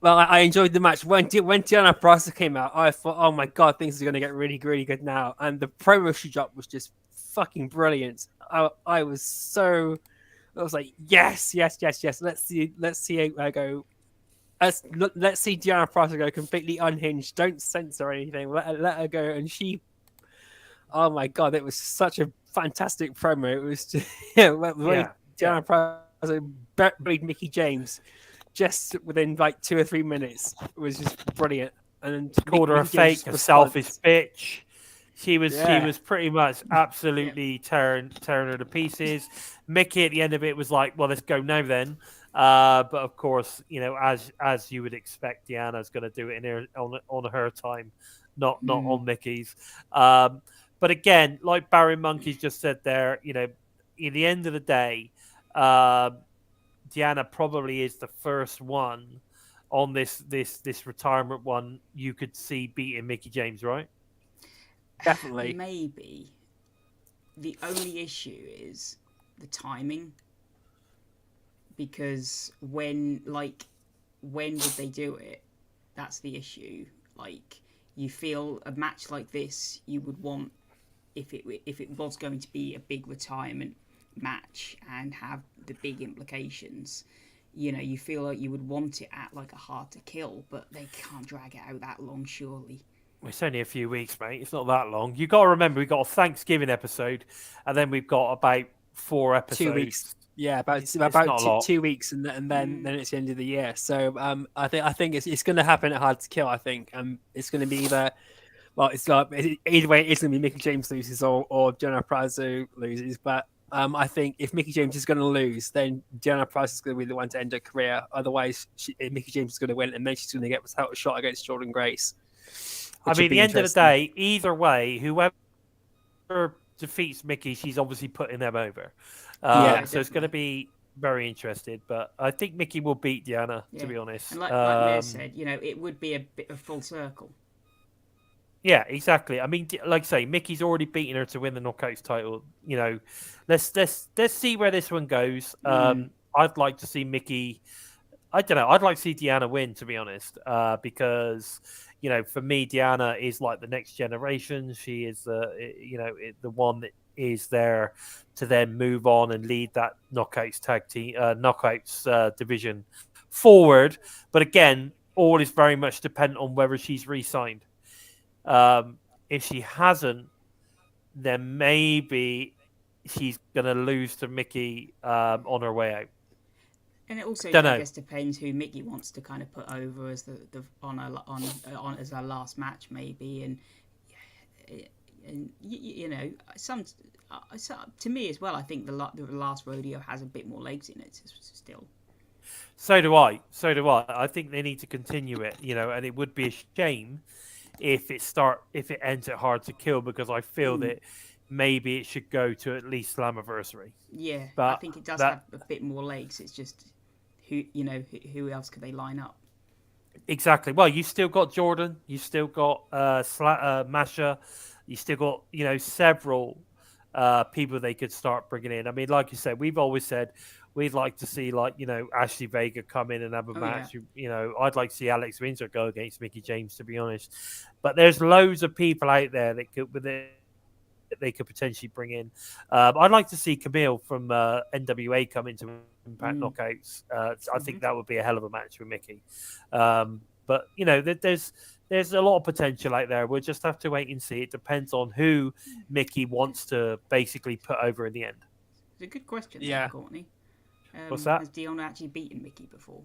[SPEAKER 3] I enjoyed the match. When Deonna Purrazzo came out, I thought, oh my god, things are going to get really, really good now. And the promo she dropped was just fucking brilliant. I was like, yes. Let's see her go. Let's see Deonna Purrazzo go completely unhinged. Don't censor anything. Let her go. And she, oh my god, it was such a fantastic promo. It was just, Deonna Purrazzo buried Mickie James just within like 2 or 3 minutes. It was just brilliant. And
[SPEAKER 2] Called her a fake, a selfish bitch. She was pretty much absolutely tearing her to pieces. Mickie at the end of it was like, well, let's go now then. But of course, as you would expect, Deanna's going to do it on her time, not on Mickey's. But again, like Barry Monkey's just said there, in the end of the day, Deonna probably is the first one on this retirement one you could see beating Mickie James, right?
[SPEAKER 3] Definitely.
[SPEAKER 4] Maybe. The only issue is the timing. Because when would they do it? That's the issue. Like, you feel a match like this, you would want, if it was going to be a big retirement match and have the big implications, you feel like you would want it at like a Hard to Kill, but they can't drag it out that long, surely.
[SPEAKER 2] It's only a few weeks, mate. It's not that long. You got to remember, we got a Thanksgiving episode, and then we've got about 4 episodes.
[SPEAKER 3] 2 weeks. Yeah, about
[SPEAKER 2] not
[SPEAKER 3] 2 weeks, and then it's the end of the year. So I think it's going to happen at Hard to Kill. I think it's going to be either either way, it's going to be Mickie James loses or Deonna Purrazzo loses. But I think if Mickie James is going to lose, then Deonna Purrazzo is going to be the one to end her career. Otherwise, Mickie James is going to win, and then she's going to get without a shot against Jordynne Grace.
[SPEAKER 2] I mean, at the end of the day, either way, whoever defeats Mickie, she's obviously putting them over. So it's going to be very interesting. But I think Mickie will beat Deonna, to be honest.
[SPEAKER 4] And like Mayor said, it would be a bit of full circle.
[SPEAKER 2] Yeah, exactly. I mean, like I say, Mickey's already beaten her to win the Knockouts title. Let's see where this one goes. I'd like to see Mickie. I don't know. I'd like to see Deonna win, to be honest, because for me, Deonna is like the next generation. She is the one that is there to then move on and lead that Knockouts tag team, Knockouts division forward. But again, all is very much dependent on whether she's re-signed. If she hasn't, then maybe she's going to lose to Mickie on her way out.
[SPEAKER 4] And it also, I guess, depends who Mickie wants to kind of put over as on as her last match, maybe, and to me as well, I think the last rodeo has a bit more legs in it still.
[SPEAKER 2] So do I. I think they need to continue it, and it would be a shame if it ends at Hard to Kill, because I feel that maybe it should go to at least Slammiversary.
[SPEAKER 4] Yeah, but I think it does have a bit more legs. It's just who else could they line up?
[SPEAKER 2] Exactly. Well, you still got Jordynne, you still got Masha, you still got several people they could start bringing in. I mean, like you said, we've always said we'd like to see Ashley Vega come in and have a match. Yeah. I'd like to see Alex Windsor go against Mickie James, to be honest. But there's loads of people out there that could, with it, they could potentially bring in. I'd like to see Camille from NWA come into Impact Knockouts. I think that would be a hell of a match with Mickie. But there's a lot of potential out there. We'll just have to wait and see. It depends on who Mickie wants to basically put over in the end.
[SPEAKER 4] It's a good question, Courtney.
[SPEAKER 2] What's that?
[SPEAKER 4] Has Dion actually beaten Mickie before?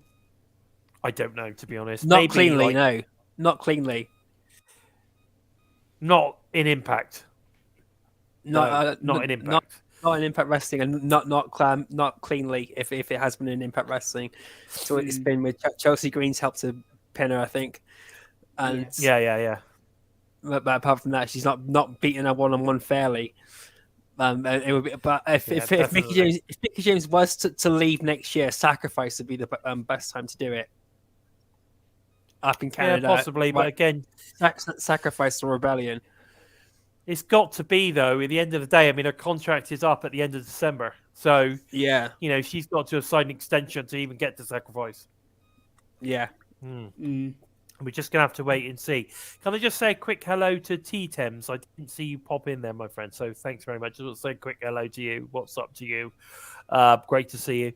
[SPEAKER 2] I don't know, to be honest.
[SPEAKER 3] Not
[SPEAKER 2] Maybe,
[SPEAKER 3] cleanly, no. Not cleanly.
[SPEAKER 2] Not in Impact. Not in Impact.
[SPEAKER 3] Not in Impact Wrestling, and not cleanly. If it has been in Impact Wrestling, so it's been with Chelsea Green's help to pin her, I think. And
[SPEAKER 2] yeah.
[SPEAKER 3] But apart from that, she's not beating her one-on-one fairly. It would be, but if Mickie James was to leave next year, Sacrifice would be the best time to do it. Up in Canada,
[SPEAKER 2] possibly, but again,
[SPEAKER 3] Sacrifice or Rebellion.
[SPEAKER 2] It's got to be, though, at the end of the day. I mean, her contract is up at the end of December. So, she's got to have signed an extension to even get to Sacrifice.
[SPEAKER 3] Yeah.
[SPEAKER 2] We're just going to have to wait and see. Can I just say a quick hello to T-Thames? I didn't see you pop in there, my friend. So thanks very much. I'll say a quick hello to you. What's up to you? Great to see you.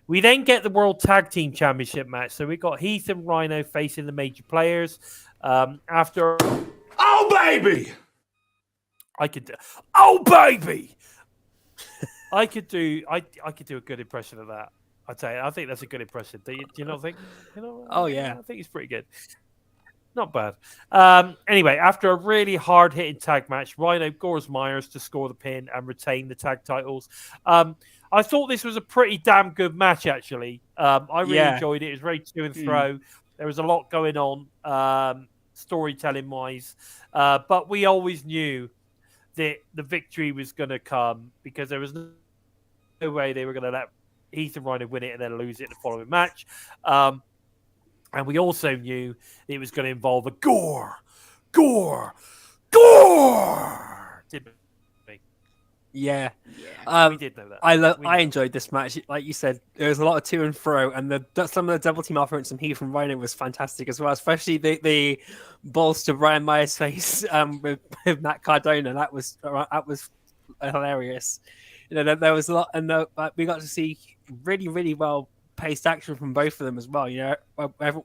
[SPEAKER 2] We then get the World Tag Team Championship match. So we've got Heath and Rhino facing the major players. After...
[SPEAKER 1] Oh, baby!
[SPEAKER 2] I could do... Oh, baby! I could do a good impression of that. I tell you, I think that's a good impression. Do you not think?
[SPEAKER 3] Oh yeah,
[SPEAKER 2] I think it's pretty good. Not bad. Anyway, after a really hard-hitting tag match, Rhino gores Myers to score the pin and retain the tag titles. I thought this was a pretty damn good match, actually. I really enjoyed it. It was very to and fro. There was a lot going on, storytelling-wise, but we always knew that the victory was going to come because there was no way they were going to let Heath and Rhino win it and then lose it in the following match. And we also knew it was going to involve a gore! Didn't we?
[SPEAKER 3] Yeah.
[SPEAKER 2] We did know that.
[SPEAKER 3] I enjoyed this match. Like you said, there was a lot of to and fro, and some of the double team offense from Heath and Rhino was fantastic as well, especially the balls to Brian Myers' face with Matt Cardona. That was hilarious. There was a lot, and we got to see really, really well paced action from both of them as well.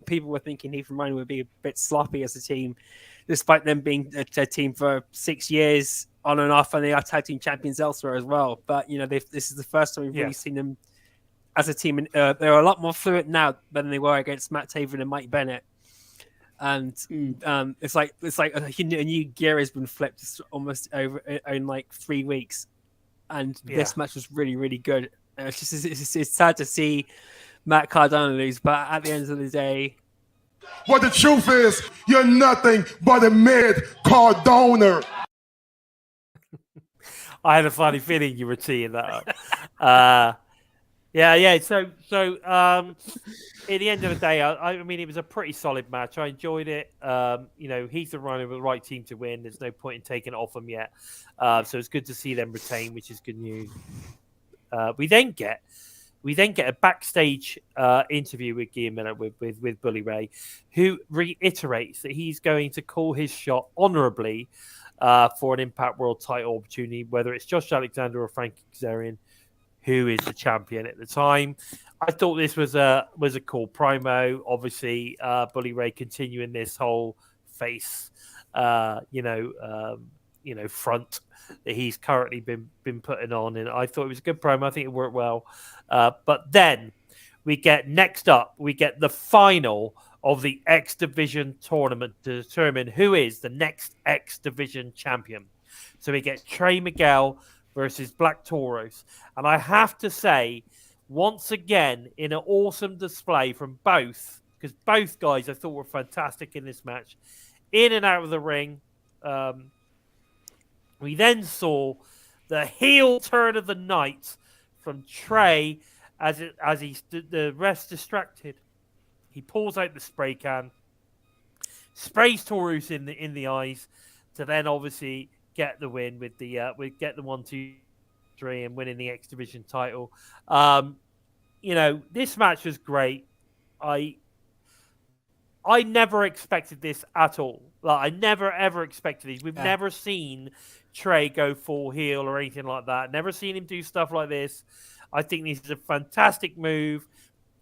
[SPEAKER 3] People were thinking Heath and Rhino would be a bit sloppy as a team, despite them being a team for 6 years on and off, and they are tag team champions elsewhere as well. But this is the first time we've really seen them as a team, and they're a lot more fluent now than they were against Matt Taven and Mike Bennett. And it's like a new gear has been flipped almost over in like 3 weeks. And this match was really, really good. It's sad to see Matt Cardona lose, but at the end of the day...
[SPEAKER 1] But the truth is, you're nothing but a mid-Cardona.
[SPEAKER 2] I had a funny feeling you were teeing that up. So at the end of the day, I mean, it was a pretty solid match. I enjoyed it. Heath and Rhino were the right team to win. There's no point in taking it off them yet. So it's good to see them retain, which is good news. We then get a backstage interview with Uemura with Bully Ray, who reiterates that he's going to call his shot honorably for an Impact World title opportunity, whether it's Josh Alexander or Frankie Kazarian, who is the champion at the time. I thought this was a cool promo. Obviously, Bully Ray continuing this whole face, front that he's currently been putting on, and I thought it was a good promo. I think it worked well. But then we get the final of the X Division tournament to determine who is the next X Division champion. So we get Trey Miguel versus Black Taurus, and I have to say, once again, in an awesome display from both, because both guys I thought were fantastic in this match, in and out of the ring. We then saw the heel turn of the night from Trey as the rest distracted. He pulls out the spray can, sprays Taurus in the eyes, to then obviously get the win with the 1-2-3 and winning the X Division title. This match was great. I never expected this at all. Like, I never ever expected these. We've never seen Trey go full heel or anything like that. Never seen him do stuff like this. I think this is a fantastic move.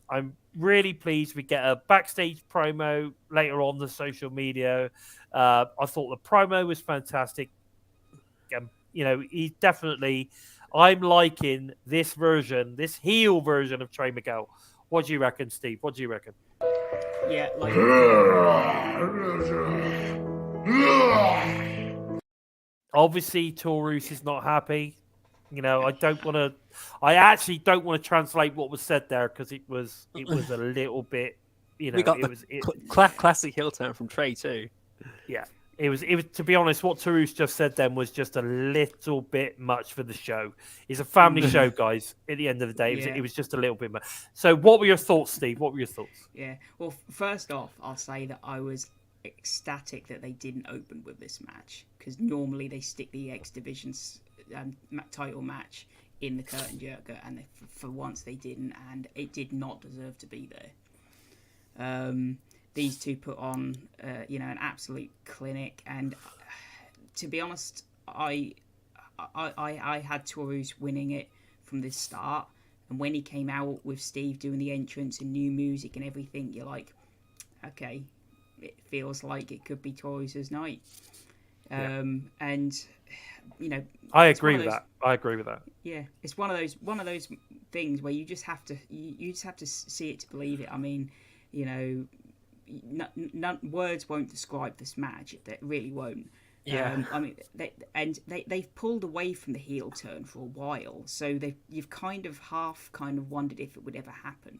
[SPEAKER 2] I'm really pleased we get a backstage promo later on the social media. I thought the promo was fantastic. He's definitely. I'm liking this version, this heel version of Trey Miguel. What do you reckon, Steve? What do you reckon?
[SPEAKER 4] Yeah, like.
[SPEAKER 2] Obviously, Taurus is not happy. I actually don't want to translate what was said there because it was a little bit. We
[SPEAKER 3] got classic heel turn from Trey too.
[SPEAKER 2] Yeah. It was to be honest, what Taurus just said then was just a little bit much for the show. It's a family show, guys. At the end of the day, it was just a little bit much. So, what were your thoughts, Steve? What were your thoughts?
[SPEAKER 4] Yeah. Well, first off, I'll say that I was ecstatic that they didn't open with this match because normally they stick the X Division's title match in the curtain jerker, and for once they didn't, and it did not deserve to be there. These two put on, an absolute clinic, and to be honest, I had Taurus winning it from the start, and when he came out with Steve doing the entrance and new music and everything, you're like, okay, it feels like it could be Taurus's night, and
[SPEAKER 2] I agree with that. I agree with that.
[SPEAKER 4] Yeah, it's one of those things where you just have to see it to believe it. I mean, words won't describe this match. It really won't.
[SPEAKER 3] Yeah.
[SPEAKER 4] They've pulled away from the heel turn for a while, so you've kind of wondered if it would ever happen.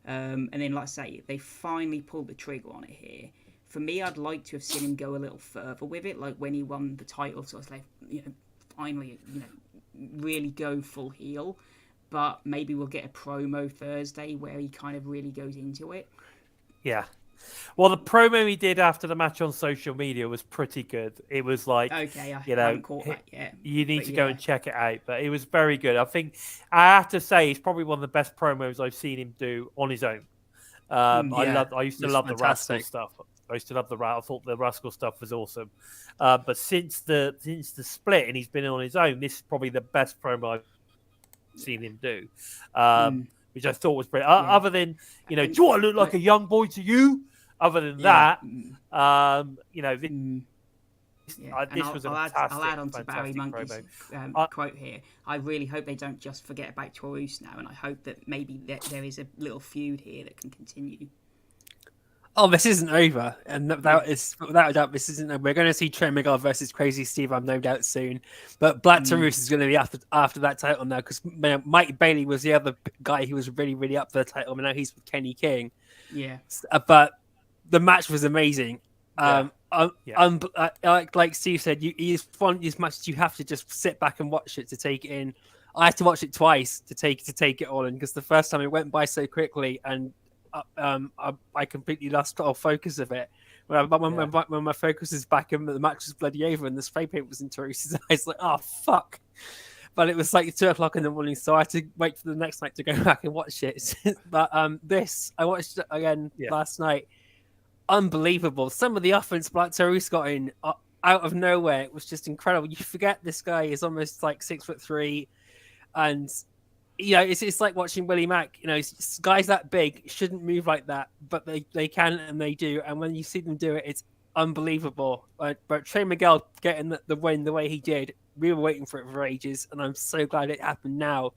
[SPEAKER 4] And then, like I say, they finally pulled the trigger on it here. For me, I'd like to have seen him go a little further with it, like when he won the title. So it's like, finally, really go full heel. But maybe we'll get a promo Thursday where he kind of really goes into it.
[SPEAKER 2] Yeah. Well, the promo he did after the match on social media was pretty good. It was like,
[SPEAKER 4] okay, I haven't caught that yet.
[SPEAKER 2] You need to go and check it out. But it was very good. I think I have to say it's probably one of the best promos I've seen him do on his own. I used to love the Rascal stuff. I used to love I thought the Rascal stuff was awesome. But since the split and he's been on his own, this is probably the best promo I've seen him do. Which I thought was brilliant. Other than, do you want to look like a young boy to you? Other than that, this was a fantastic,
[SPEAKER 4] I'll add on to Barry Monkey's quote here. I really hope they don't just forget about Taurus now, and I hope that maybe there is a little feud here that can continue.
[SPEAKER 3] Oh, this isn't over, and without a doubt, this isn't over. We're going to see Trey Miguel versus Crazy Steve, I've no doubt, soon. But Black Taurus is going to be after that title now, because Mike Bailey was the other guy who was really, really up for the title. Now he's with Kenny King.
[SPEAKER 4] Yeah.
[SPEAKER 3] But the match was amazing. Like Steve said, these matches you have to just sit back and watch it to take it in. I had to watch it twice to take it all in, because the first time it went by so quickly, and I completely lost all focus of it. When my focus is back and the match was bloody over and the spray paint was in Taurus's eyes, like, oh fuck. But it was like 2:00 in the morning, so I had to wait for the next night to go back and watch it. But I watched it again last night. Unbelievable. Some of the offense Black Taurus got in out of nowhere, it was just incredible. You forget this guy is almost like 6'3", and it's like watching Willie Mack. Guys that big shouldn't move like that, but they can and they do. And when you see them do it, it's unbelievable. But Trey Miguel getting the win the way he did, we were waiting for it for ages, and I'm so glad it happened now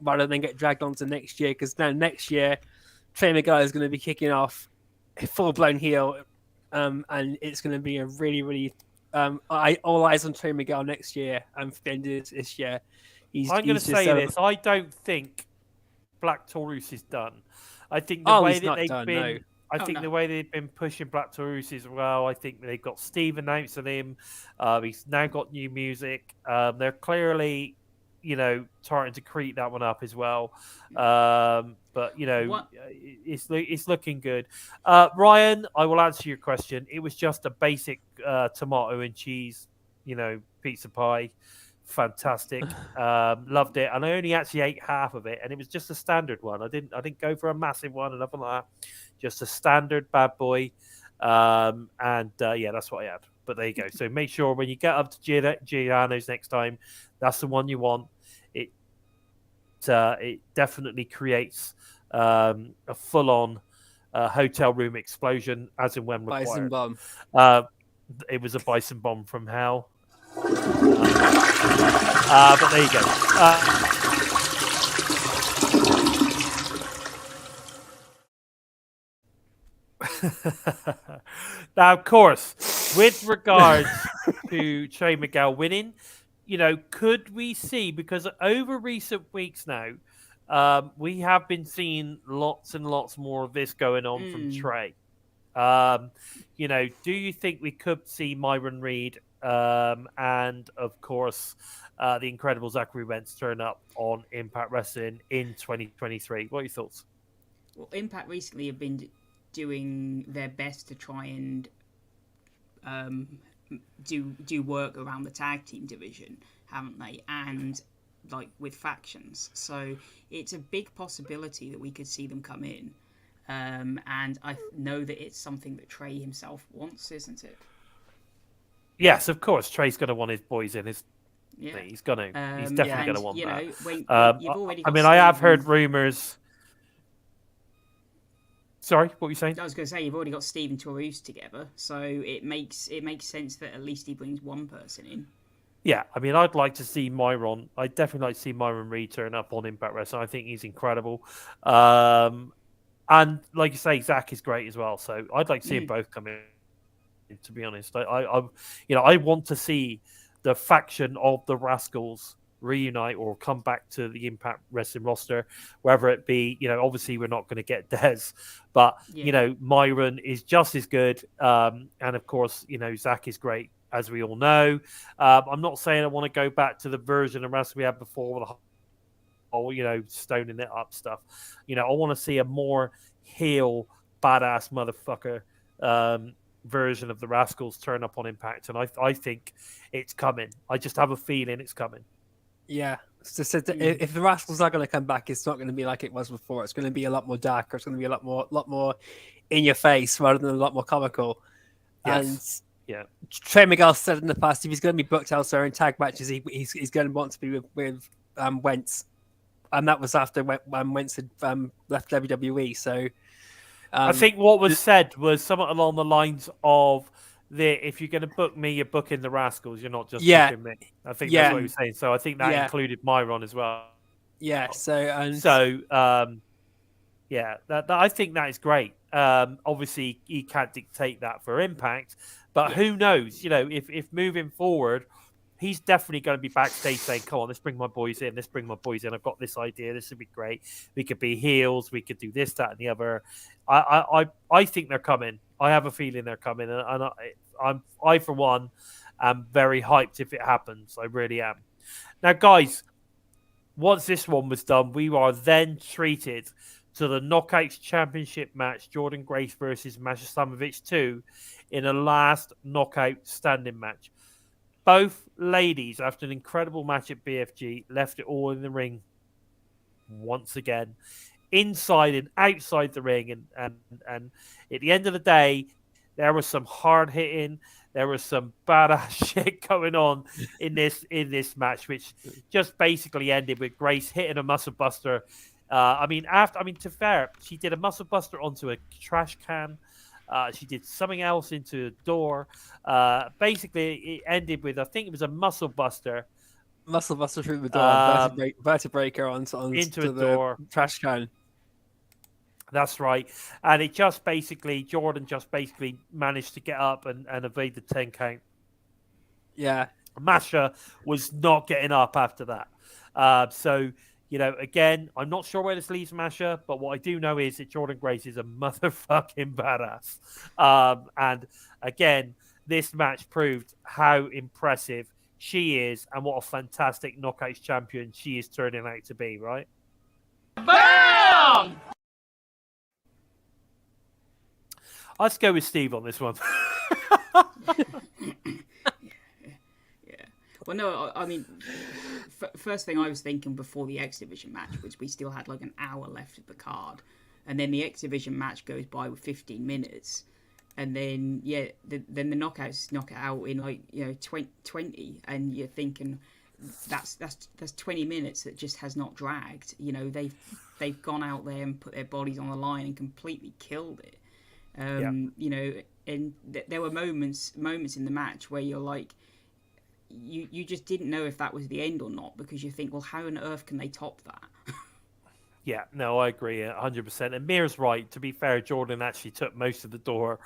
[SPEAKER 3] rather than get dragged on to next year, because now next year Trey Miguel is going to be kicking off full-blown heel, and it's going to be a really, really all eyes on Trey Miguel next year and for the end of this year.
[SPEAKER 2] I'm going to say this. I don't think Black Taurus is done. I think the way that they've been... No. I think the way they've been pushing Black Taurus as well, I think they've got Steve announcing him. He's now got new music. They're clearly, starting to create that one up as well. But, it's looking good. Ryan, I will answer your question. It was just a basic tomato and cheese, pizza pie. Fantastic. Loved it. And I only actually ate half of it, and it was just a standard one. I didn't go for a massive one or nothing like that. Just a standard bad boy. Yeah, that's what I had. But there you go. So make sure when you get up to Giuliano's next time, that's the one you want. It definitely creates a full-on hotel room explosion, as in when
[SPEAKER 3] Bison
[SPEAKER 2] required.
[SPEAKER 3] bomb.
[SPEAKER 2] It was a Bison bomb from hell. But there you go. Now, of course, with regards to Trey Miguel winning, could we see, because over recent weeks now, we have been seeing lots and lots more of this going on from Trey. Do you think we could see Myron Reed and, of course, the incredible Zachary Wentz turn up on Impact Wrestling in 2023? What are your thoughts?
[SPEAKER 4] Well, Impact recently have been doing their best to try and do work around the tag team division, haven't they? And like with factions, so it's a big possibility that we could see them come in. And I know that it's something that Trey himself wants, isn't it?
[SPEAKER 2] Yes, of course. Trey's going to want his boys in. He's going to. He's definitely going to want that.
[SPEAKER 4] When you've already
[SPEAKER 2] I
[SPEAKER 4] got
[SPEAKER 2] mean, I have heard rumors. Sorry, what were you saying?
[SPEAKER 4] I was going to say, you've already got Steve and Taurus together, so it makes sense that at least he brings one person in.
[SPEAKER 2] Yeah, I mean, I'd like to see Myron. I'd definitely like to see Myron Reed turn up on Impact Wrestling. I think he's incredible. And like you say, Zach is great as well. So I'd like to see them both come in. To be honest, I want to see the faction of the Rascals reunite or come back to the Impact Wrestling roster, whether it be, obviously we're not going to get Dez, but Myron is just as good, and of course, Zach is great, as we all know. I'm not saying I want to go back to the version of wrestling we had before with the whole, stoning it up stuff. I want to see a more heel badass motherfucker version of the Rascals turn up on Impact, and I think it's coming. I just have a feeling it's coming.
[SPEAKER 3] Yeah. So if the Rascals are going to come back, it's not going to be like it was before. It's going to be a lot more darker. It's going to be a lot more in your face rather than a lot more comical.
[SPEAKER 2] Yes.
[SPEAKER 3] And Trey Miguel said in the past, if he's going to be booked elsewhere in tag matches, he's going to want to be with Wentz, and that was after when Wentz had left WWE. So
[SPEAKER 2] I think what was said was somewhat along the lines of, if you're going to book me, you're booking the Rascals. You're not just booking me. I think that's what he was saying. So I think that included Myron as well.
[SPEAKER 3] Yeah.
[SPEAKER 2] I think that is great. Obviously, he can't dictate that for Impact, but who knows? If moving forward, he's definitely going to be backstage saying, "Come on, let's bring my boys in. Let's bring my boys in. I've got this idea. This would be great. We could be heels. We could do this, that, and the other." I think they're coming. I have a feeling they're coming, and I for one am very hyped if it happens. I really am. Now, guys, once this one was done, we are then treated to the Knockouts Championship match: Jordynne Grace versus Masha Slamovich 2 in a last knockout standing match. Both ladies, after an incredible match at BFG, left it all in the ring once again, inside and outside the ring. And at the end of the day, there was some hard hitting. There was some badass shit going on in this match, which just basically ended with Grace hitting a muscle buster. To be fair, she did a muscle buster onto a trash can. She did something else into a door. Basically, it ended with, I think it was a muscle buster.
[SPEAKER 3] Muscle buster through the door, vertebraker into
[SPEAKER 2] a door.
[SPEAKER 3] Trash can.
[SPEAKER 2] That's right. And it Jordynne just basically managed to get up and evade the 10 count.
[SPEAKER 3] Yeah.
[SPEAKER 2] Masha was not getting up after that. Again, I'm not sure where this leaves Masha, but what I do know is that Jordynne Grace is a motherfucking badass. And again, this match proved how impressive she is and what a fantastic Knockouts champion she is turning out to be, right?
[SPEAKER 1] BAM!
[SPEAKER 2] Let's go with Steve on this one.
[SPEAKER 4] Well, no, I mean, first thing I was thinking before the X Division match was we still had like an hour left of the card, and then the X Division match goes by with 15 minutes. And then then the knockouts knock it out in like 20, and you're thinking that's 20 minutes that just has not dragged. They've gone out there and put their bodies on the line and completely killed it. And there were moments in the match where you're like, you just didn't know if that was the end or not, because you think, well, how on earth can they top that?
[SPEAKER 2] Yeah, no, I agree 100%. And Mir's right. To be fair, Jordynne actually took most of the door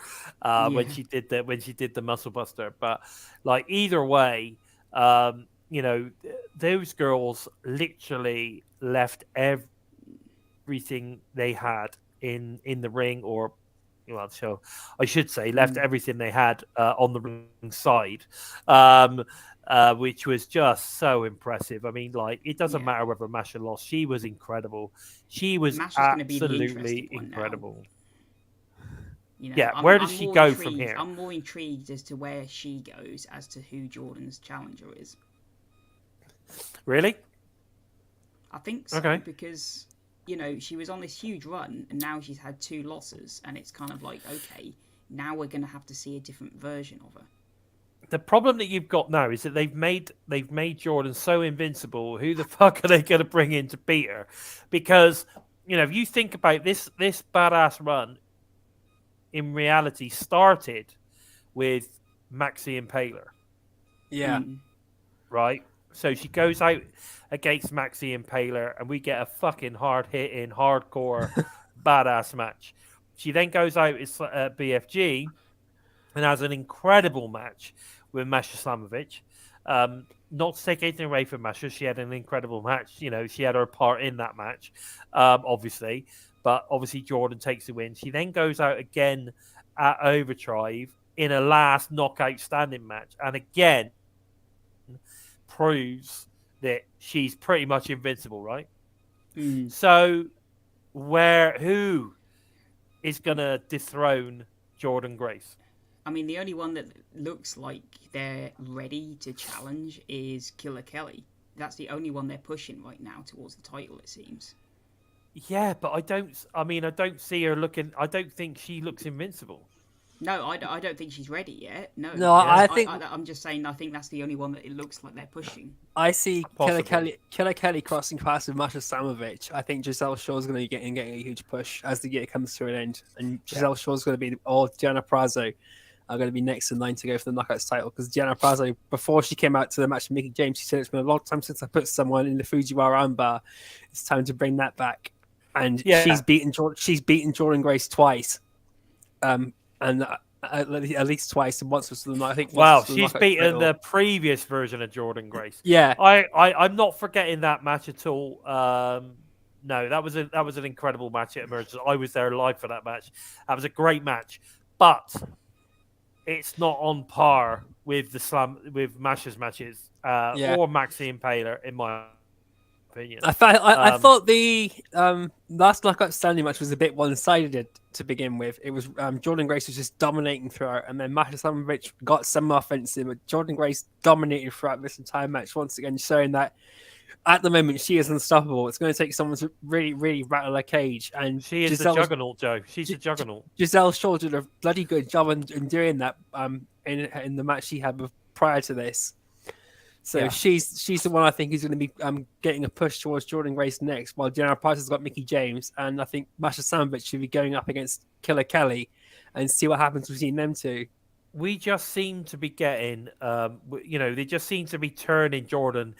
[SPEAKER 2] when she did the muscle buster. But like either way, those girls literally left everything they had in the ring, or so I should say left everything they had on the ring side. Which was just so impressive. I mean, like, it doesn't matter whether Masha lost. She was incredible. She was absolutely incredible. Where does she go from here?
[SPEAKER 4] I'm more intrigued as to where she goes as to who Jordynne's challenger is.
[SPEAKER 2] Really?
[SPEAKER 4] I think so.
[SPEAKER 2] Okay.
[SPEAKER 4] Because, she was on this huge run, and now she's had 2 losses, and it's kind of like, okay, now we're going to have to see a different version of her.
[SPEAKER 2] The problem that you've got now is that they've made Jordynne so invincible. Who the fuck are they going to bring in to beat her? Because if you think about this badass run, in reality started with Maxie Impaler.
[SPEAKER 3] Yeah.
[SPEAKER 2] Right. So she goes out against Maxie Impaler, and we get a fucking hard hitting, hardcore, badass match. She then goes out at BFG and has an incredible match with Masha Slamovich. Not to take anything away from Masha, she had an incredible match. She had her part in that match, obviously. But obviously Jordynne takes the win. She then goes out again at Overdrive in a last knockout standing match. And again, proves that she's pretty much invincible, right? So who is going to dethrone Jordynne Grace?
[SPEAKER 4] I mean, the only one that looks like they're ready to challenge is Killer Kelly. That's the only one they're pushing right now towards the title, it seems.
[SPEAKER 2] Yeah, but I don't see her looking. I don't think she looks invincible.
[SPEAKER 4] No, I don't think she's ready yet. No,
[SPEAKER 3] I think
[SPEAKER 4] I'm just saying. I think that's the only one that it looks like they're pushing.
[SPEAKER 3] I see Killer Kelly crossing paths with Masha Slamovich. I think Giselle Shaw's going to be getting a huge push as the year comes to an end, and Giselle Shaw's going to be, or Deonna Purrazzo are going to be next in line to go for the Knockouts title, because Deonna Purrazzo, before she came out to the match with Mickie James, she said, it's been a long time since I put someone in the Fujiwara armbar. It's time to bring that back. And she's beaten Jordynne Grace twice, and at least twice, and once was the night. I think.
[SPEAKER 2] Wow, she's beaten the previous version of Jordynne Grace.
[SPEAKER 3] Yeah,
[SPEAKER 2] I'm not forgetting that match at all. No, that was an incredible match at Emergence. I was there live for that match. That was a great match, but it's not on par with with Masha's matches or Maxie Impaler, in my opinion.
[SPEAKER 3] I thought the last knockout standing match was a bit one-sided to begin with. It was Jordynne Grace was just dominating throughout, and then Masha Slamovich got some offensive, but Jordynne Grace dominated throughout this entire match, once again showing that at the moment she is unstoppable. It's going to take someone to really, really rattle her cage, and
[SPEAKER 2] she is the juggernaut, Joe. She's a juggernaut.
[SPEAKER 3] Giselle Shaw did a bloody good job in doing that in the match she had prior to this. So she's the one I think is going to be getting a push towards Jordynne Grace next, while Deonna Purrazzo has got Mickie James, and I think Masha Slamovich should be going up against Killer Kelly and see what happens between them two.
[SPEAKER 2] We just seem to be getting, they just seem to be turning Jordynne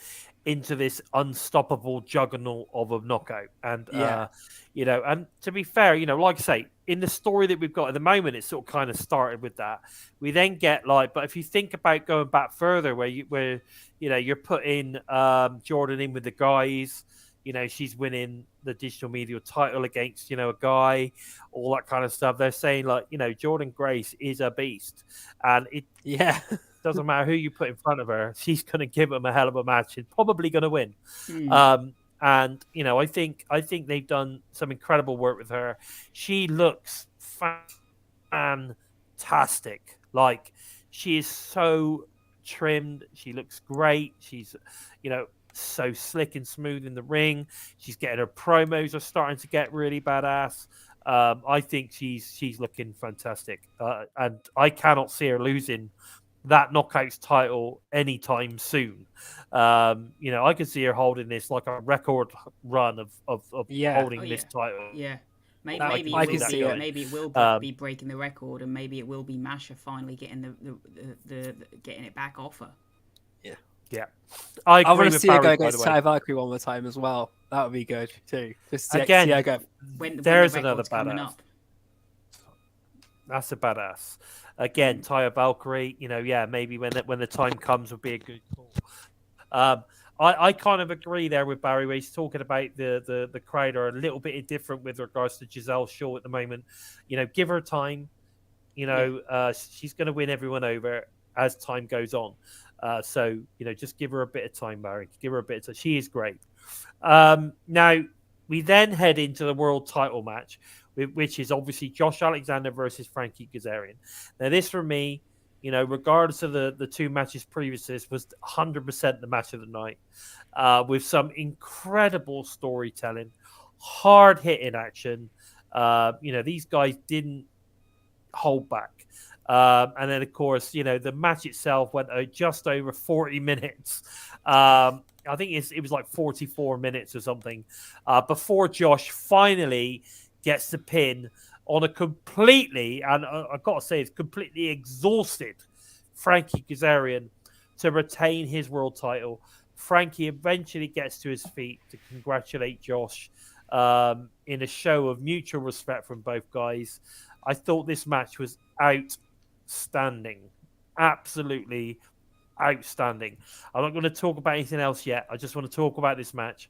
[SPEAKER 2] into this unstoppable juggernaut of a knockout. And, and to be fair, like I say, in the story that we've got at the moment, it sort of kind of started with that. We then get but if you think about going back further, where you're putting Jordynne in with the guys, she's winning the digital media title against, a guy, all that kind of stuff. They're saying Jordynne Grace is a beast, and it doesn't matter who you put in front of her, she's going to give them a hell of a match and probably going to win. And I think they've done some incredible work with her. She looks fantastic. Like, she is so trimmed. She looks great. She's so slick and smooth in the ring. She's getting her promos are starting to get really badass. I think she's looking fantastic, and I cannot see her losing that Knockouts title anytime soon. I could see her holding this like a record run of holding this title.
[SPEAKER 4] Yeah. Maybe,
[SPEAKER 3] That-
[SPEAKER 4] maybe,
[SPEAKER 3] I
[SPEAKER 4] it
[SPEAKER 3] can
[SPEAKER 4] will
[SPEAKER 3] see
[SPEAKER 4] be,
[SPEAKER 3] it.
[SPEAKER 4] maybe it will be breaking the record, and maybe it will be Masha finally getting the getting it back off her.
[SPEAKER 2] Yeah, I agree
[SPEAKER 3] I want to
[SPEAKER 2] with
[SPEAKER 3] see her
[SPEAKER 2] Barry,
[SPEAKER 3] go
[SPEAKER 2] by the
[SPEAKER 3] against
[SPEAKER 2] way.
[SPEAKER 3] Ty Valkyrie one more time as well. That would be good too. Just see,
[SPEAKER 2] Again,
[SPEAKER 3] see her go.
[SPEAKER 4] When
[SPEAKER 2] There's
[SPEAKER 4] the
[SPEAKER 2] another
[SPEAKER 4] record's coming
[SPEAKER 2] badass.
[SPEAKER 4] up.
[SPEAKER 2] That's a badass. Again, Taya Valkyrie, maybe when the time comes would be a good call. I kind of agree there with Barry where he's talking about the crowd are a little bit indifferent with regards to Giselle Shaw at the moment. Give her time. She's going to win everyone over as time goes on. So just give her a bit of time, Barry. Give her a bit of time. She is great. Now, we then head into the world title match, which is obviously Josh Alexander versus Frankie Kazarian. Now, this for me, regardless of the two matches previous to this, was 100% the match of the night, with some incredible storytelling, hard-hitting action. These guys didn't hold back. And then, of course, the match itself went just over 40 minutes. I think it was like 44 minutes or something before Josh finally gets the pin on a completely, and I've got to say, it's completely exhausted Frankie Kazarian to retain his world title. Frankie eventually gets to his feet to congratulate Josh in a show of mutual respect from both guys. I thought this match was outstanding. Absolutely outstanding. I'm not going to talk about anything else yet. I just want to talk about this match.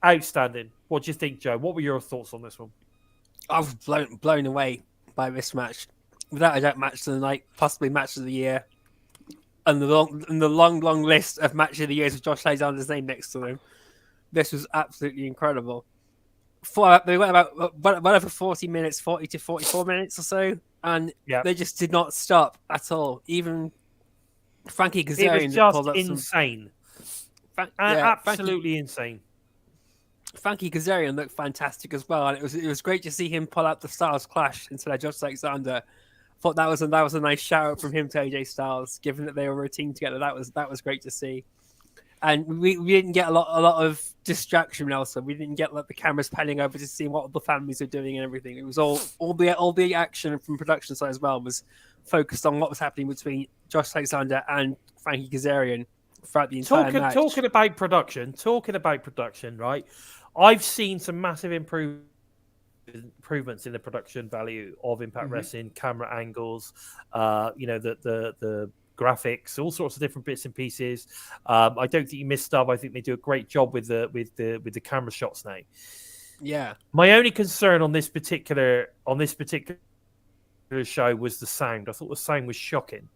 [SPEAKER 2] Outstanding. What do you think, Joe? What were your thoughts on this one?
[SPEAKER 3] I was blown away by this match. Without a doubt, match of the night, possibly match of the year. And the long list of match of the years with Josh Alexander's name next to them. This was absolutely incredible. They went about whatever 40 minutes, 40 to 44 minutes or so, and they just did not stop at all. Even Frankie Kazarian
[SPEAKER 2] it was just
[SPEAKER 3] pulled up
[SPEAKER 2] insane. Absolutely insane.
[SPEAKER 3] Frankie Kazarian looked fantastic as well, and it was great to see him pull out the Styles Clash instead of Josh Alexander. Thought that was a nice shout out from him to AJ Styles, given that they were a team together. That was great to see, and we didn't get a lot of distraction also. We didn't get the cameras panning over to see what the families are doing and everything. It was all the action from production side as well was focused on what was happening between Josh Alexander and Frankie Kazarian throughout the entire match.
[SPEAKER 2] Talking about production, right? I've seen some massive improvements in the production value of Impact Wrestling, camera angles, the graphics, all sorts of different bits and pieces. I don't think you missed stuff. I think they do a great job with the camera shots now.
[SPEAKER 3] Yeah.
[SPEAKER 2] My only concern on this particular show was the sound. I thought the sound was shocking.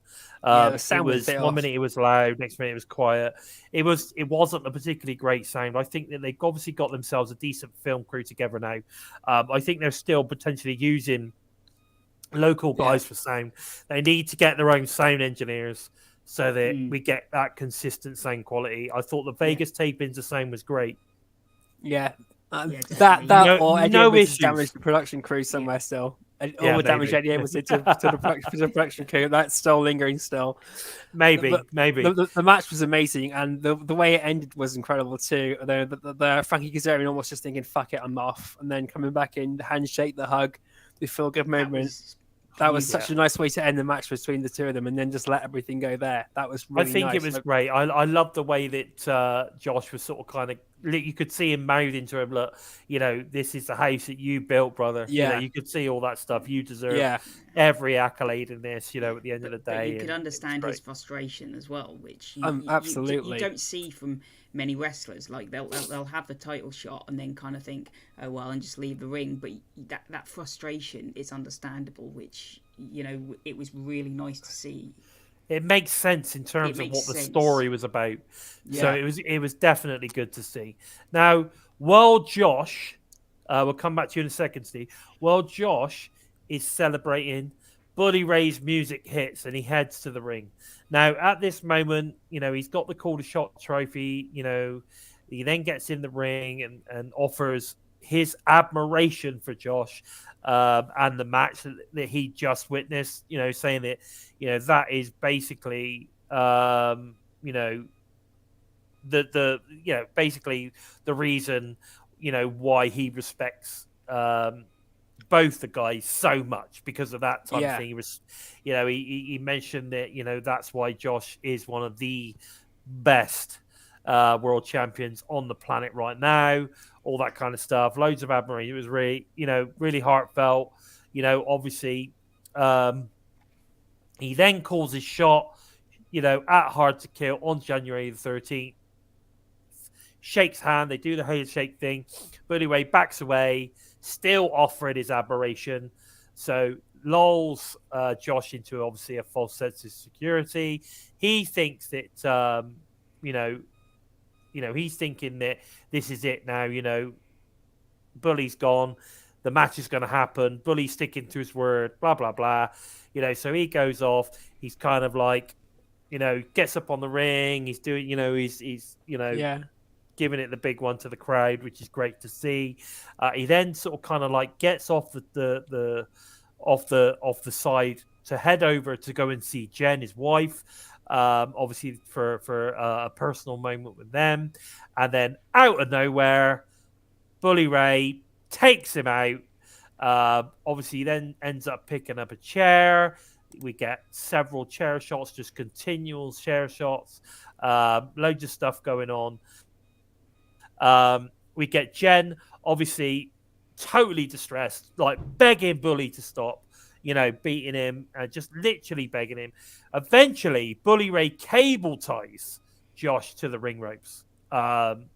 [SPEAKER 3] The sound
[SPEAKER 2] was 1 minute it was loud, next minute it was quiet. It wasn't a particularly great sound. I think that they've obviously got themselves a decent film crew together now. I think they're still potentially using local guys for sound. They need to get their own sound engineers so that we get that consistent sound quality. I thought the Vegas tapings, the sound was great.
[SPEAKER 3] Yeah.
[SPEAKER 4] That
[SPEAKER 3] or Eddie
[SPEAKER 2] no
[SPEAKER 3] Edwards
[SPEAKER 2] issues.
[SPEAKER 3] damaged the production crew somewhere still.
[SPEAKER 2] Yeah,
[SPEAKER 3] All the damage
[SPEAKER 2] maybe.
[SPEAKER 3] Eddie Edwards did to the production crew. That's still lingering still.
[SPEAKER 2] Maybe.
[SPEAKER 3] The match was amazing, and the way it ended was incredible too. The Frankie Kazarian almost just thinking, fuck it, I'm off. And then coming back in, the handshake, the hug, the feel good moment. That was such a nice way to end the match between the two of them, and then just let everything go there. That was really
[SPEAKER 2] I think
[SPEAKER 3] nice.
[SPEAKER 2] it was great. I love the way that Josh was sort of kind of, you could see him mouthing to him, look, this is the house that you built, brother.
[SPEAKER 3] Yeah.
[SPEAKER 2] You could see all that stuff. You deserve every accolade in this, at the end of the day.
[SPEAKER 4] But you could understand his frustration as well, which
[SPEAKER 3] absolutely
[SPEAKER 4] you don't see from many wrestlers. Like they'll have the title shot and then kind of think, oh well, and just leave the ring. But that frustration is understandable, which it was really nice to see.
[SPEAKER 2] It makes sense in terms of what the story was about. Yeah. So it was definitely good to see. Now, while Josh, we'll come back to you in a second, Steve. While Josh is celebrating, Buddy Ray's music hits and he heads to the ring. Now, at this moment, he's got the Call to Shot trophy. He then gets in the ring and offers his admiration for Josh and the match that he just witnessed, saying that, that is basically, basically the reason, why he respects both the guys so much because of that type of thing. He was, he mentioned that, that's why Josh is one of the best world champions on the planet right now, all that kind of stuff. Loads of admiration. It was really, really heartfelt. Obviously, he then calls his shot, at Hard to Kill on January the 13th. Shakes hand. They do the handshake thing. But anyway, backs away, still offering his admiration. So lulls Josh into obviously a false sense of security. He thinks that, he's thinking that this is it now. Bully's gone. The match is going to happen. Bully's sticking to his word, blah, blah, blah. So he goes off. He's kind of like, gets up on the ring. He's doing, he's giving it the big one to the crowd, which is great to see. He then sort of kind of like gets off off the side to head over to go and see Jen, his wife, obviously for a personal moment with them. And then out of nowhere, Bully Ray takes him out. Obviously, he then ends up picking up a chair. We get several chair shots, just continual chair shots. Loads of stuff going on. We get Jen, obviously, totally distressed, like begging Bully to stop, beating him, just literally begging him. Eventually, Bully Ray cable ties Josh to the ring ropes. And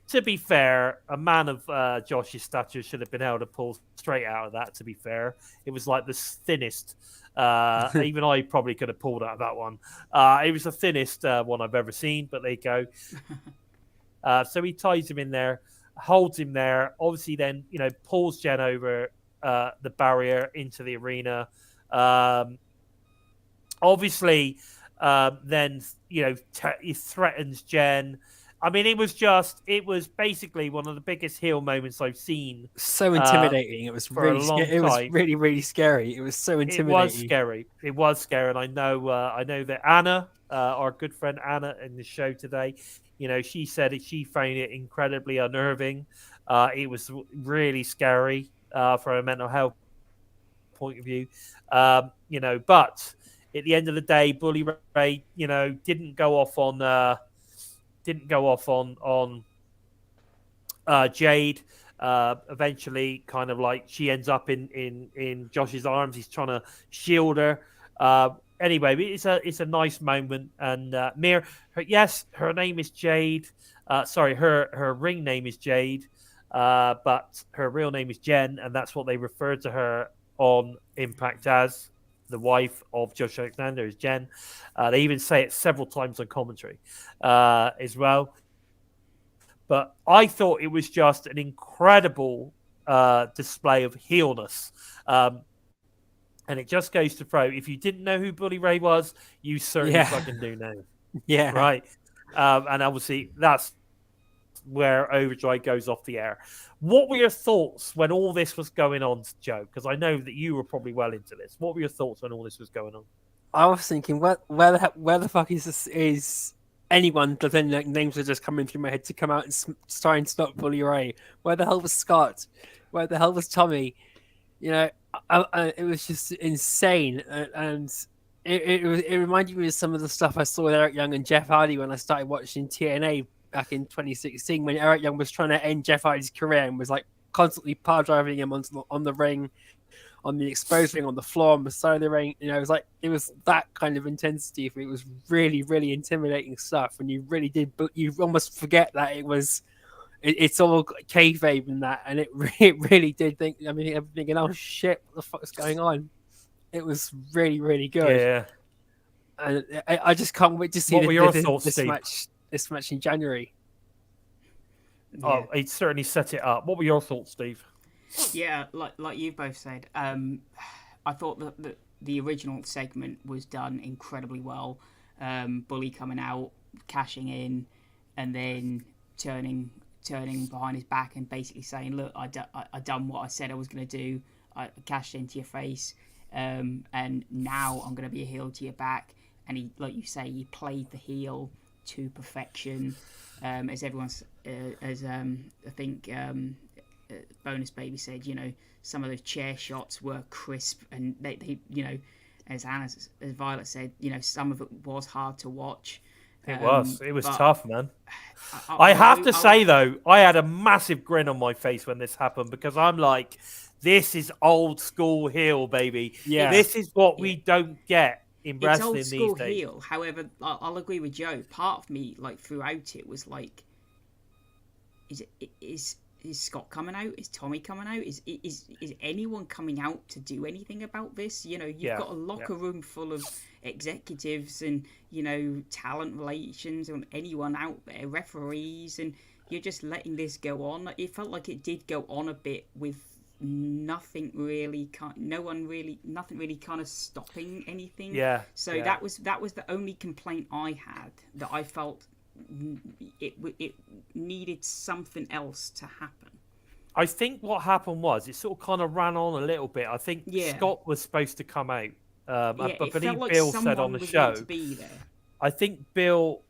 [SPEAKER 2] to be fair, a man of Josh's stature should have been able to pull straight out of that, to be fair. It was like the thinnest. Even I probably could have pulled out of that one. It was the thinnest one I've ever seen, but there you go. So he ties him in there, holds him there. Obviously then, pulls Jen over the barrier into the arena. Obviously, then, he threatens Jen. I mean, it was basically one of the biggest heel moments I've seen.
[SPEAKER 3] So intimidating. It was really
[SPEAKER 2] it
[SPEAKER 3] was really, really scary. It was so intimidating.
[SPEAKER 2] It was scary. And I know that Anna, our good friend Anna in the show today, she said that she found it incredibly unnerving. It was really scary from a mental health point of view. But at the end of the day, Bully Ray, didn't go off on Jade. Eventually, kind of like she ends up in Josh's arms. He's trying to shield her. Anyway, it's a nice moment. And her name is Jade. Sorry, her ring name is Jade, but her real name is Jen, and that's what they refer to her on Impact as. The wife of Josh Alexander is Jen. They even say it several times on commentary as well. But I thought it was just an incredible display of heelness. And it just goes to show, if you didn't know who Bully Ray was, you certainly fucking do now.
[SPEAKER 3] Yeah.
[SPEAKER 2] Right. And obviously that's where Overdrive goes off the air. What were your thoughts when all this was going on, Joe? Because I know that you were probably well into this. What were your thoughts when all this was going on?
[SPEAKER 3] I was thinking, where the fuck is anyone? The names are just coming through my head to come out and try and stop Bully Ray. Where the hell was Scott? Where the hell was Tommy? It was just insane, and it reminded me of some of the stuff I saw with Eric Young and Jeff Hardy when I started watching TNA back in 2016, when Eric Young was trying to end Jeff Hardy's career and was like constantly power driving him on the ring, on the exposed ring, on the floor, on the side of the ring. It was that kind of intensity. It was really, really intimidating stuff, and you really did, but you almost forget that it's all kayfabe and that, and it really did think. I mean, I'm thinking, oh shit, what the fuck is going on? It was really, really good.
[SPEAKER 2] Yeah,
[SPEAKER 3] and I just can't wait to see this match in January.
[SPEAKER 4] Yeah.
[SPEAKER 2] Oh, he certainly set it up. What were your thoughts, Steve?
[SPEAKER 4] Yeah, like you both said, I thought that the original segment was done incredibly well. Bully coming out, cashing in, and then turning turning behind his back and basically saying, look, I done what I said I was going to do. I cashed into your face, and now I'm going to be a heel to your back. And he, like you say, he played the heel to perfection. As everyone's, I think Bonus Baby said, some of those chair shots were crisp, and they as Violet said, some of it was hard to watch.
[SPEAKER 2] It was tough, man. I have to say though, I had a massive grin on my face when this happened, because I'm like, this is old school heel, baby. Yeah, this is what we don't get in wrestling these days. It's old school heel.
[SPEAKER 4] However, I'll agree with Joe. Part of me, like throughout it, was like, is Scott coming out? Is Tommy coming out? Is anyone coming out to do anything about this? You've got a locker room full of executives and talent relations and anyone out there, referees, and you're just letting this go on. It felt like it did go on a bit with nothing really kind of stopping anything. So that was the only complaint I had, that I felt it needed something else to happen.
[SPEAKER 2] I think what happened was it sort of kind of ran on a little bit. I think Scott was supposed to come out, but I believe like Bill said on the show. I think Bill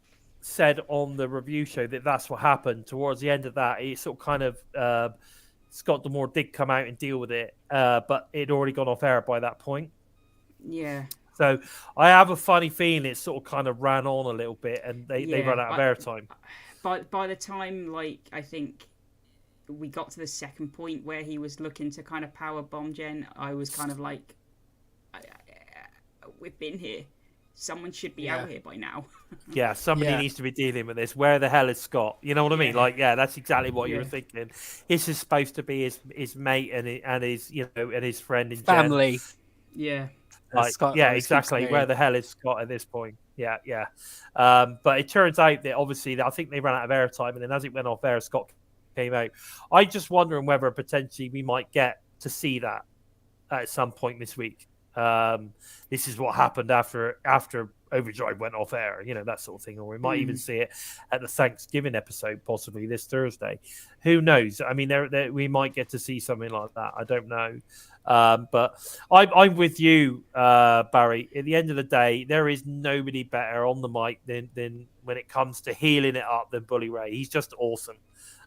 [SPEAKER 2] said on the review show that that's what happened. Towards the end of that, it sort of kind of Scott D'Amore did come out and deal with it, but it had already gone off air by that point.
[SPEAKER 4] Yeah.
[SPEAKER 2] So I have a funny feeling it sort of kind of ran on a little bit, and they ran out of airtime.
[SPEAKER 4] By the time, like, I think we got to the second point where he was looking to kind of power bomb Jen, I was kind of like, we've been here. Someone should be out here by now.
[SPEAKER 2] Somebody needs to be dealing with this. Where the hell is Scott? You know what I mean? Like, that's exactly what you were thinking. This is supposed to be his mate and his and his friend in
[SPEAKER 3] family.
[SPEAKER 4] Jen.
[SPEAKER 2] Exactly. Where the hell is Scott at this point? But it turns out that obviously I think they ran out of airtime, and then as it went off air, Scott came out. I'm just wondering whether potentially we might get to see that at some point this week. This is what happened after Overdrive went off air, that sort of thing, or we might even see it at the Thanksgiving episode, possibly this Thursday. Who knows? I mean, we might get to see something like that. I don't know. But I'm with you, Barry. At the end of the day, there is nobody better on the mic than when it comes to healing it up than Bully Ray. He's just awesome.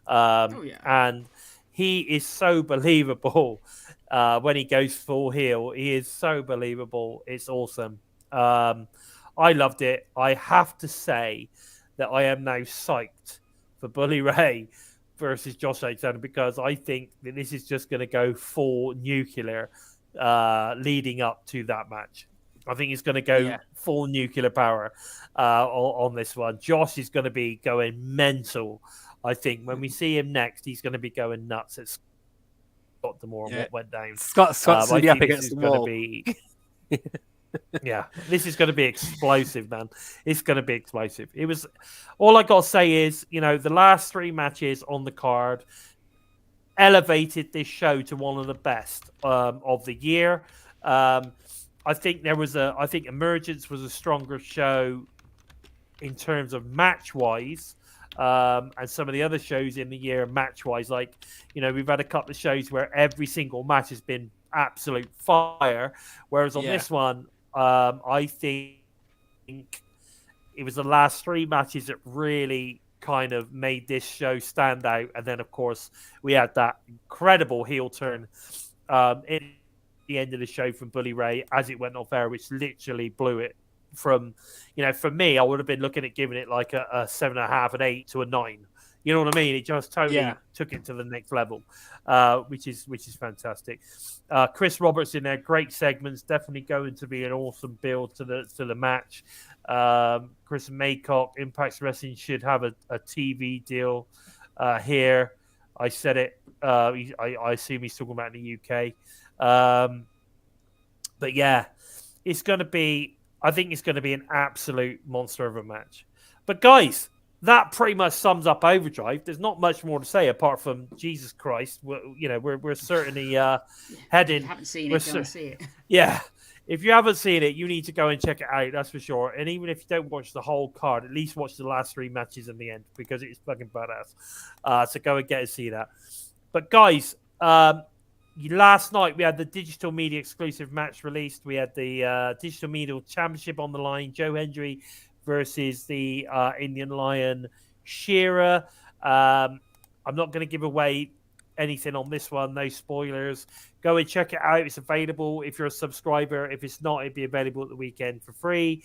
[SPEAKER 2] And he is so believable when he goes full heel. He is so believable. It's awesome. I loved it. I have to say that I am now psyched for Bully Ray versus Josh Alexander, because I think that this is just going to go full nuclear leading up to that match. I think it's going to go full nuclear power on this one. Josh is going to be going mental. I think when we see him next, he's going to be going nuts at Scott D'Amore and what went down.
[SPEAKER 3] Scott's going to be up against the wall.
[SPEAKER 2] This is going to be explosive, man. It's going to be explosive. It was all I got to say is, the last three matches on the card elevated this show to one of the best of the year. I think Emergence was a stronger show in terms of match wise. And some of the other shows in the year match wise, like, we've had a couple of shows where every single match has been absolute fire. Whereas on this one, I think it was the last three matches that really kind of made this show stand out. And then, of course, we had that incredible heel turn in the end of the show from Bully Ray as it went off air, which literally blew it from, for me, I would have been looking at giving it like a 7.5, an 8 to a 9. You know what I mean? It just totally took it to the next level, which is fantastic. Chris Roberts in there, great segments, definitely going to be an awesome build to the match. Chris Maycock, Impact Wrestling should have a TV deal here. I said it. I assume he's talking about in the UK. But yeah, it's going to be. I think it's going to be an absolute monster of a match. But guys, that pretty much sums up Overdrive. There's not much more to say apart from Jesus Christ. We're certainly heading.
[SPEAKER 4] If you haven't seen it, go and see it.
[SPEAKER 2] Yeah, if you haven't seen it, you need to go and check it out. That's for sure. And even if you don't watch the whole card, at least watch the last 3 matches in the end because it's fucking badass. So go and get to see that. But guys, last night we had the digital media exclusive match released. We had the digital media championship on the line. Joe Hendry versus the Indian Lion Shearer. I'm not going to give away anything on this one. No spoilers. Go and check it out. It's available if you're a subscriber. If it's not, it'd be available at the weekend for free.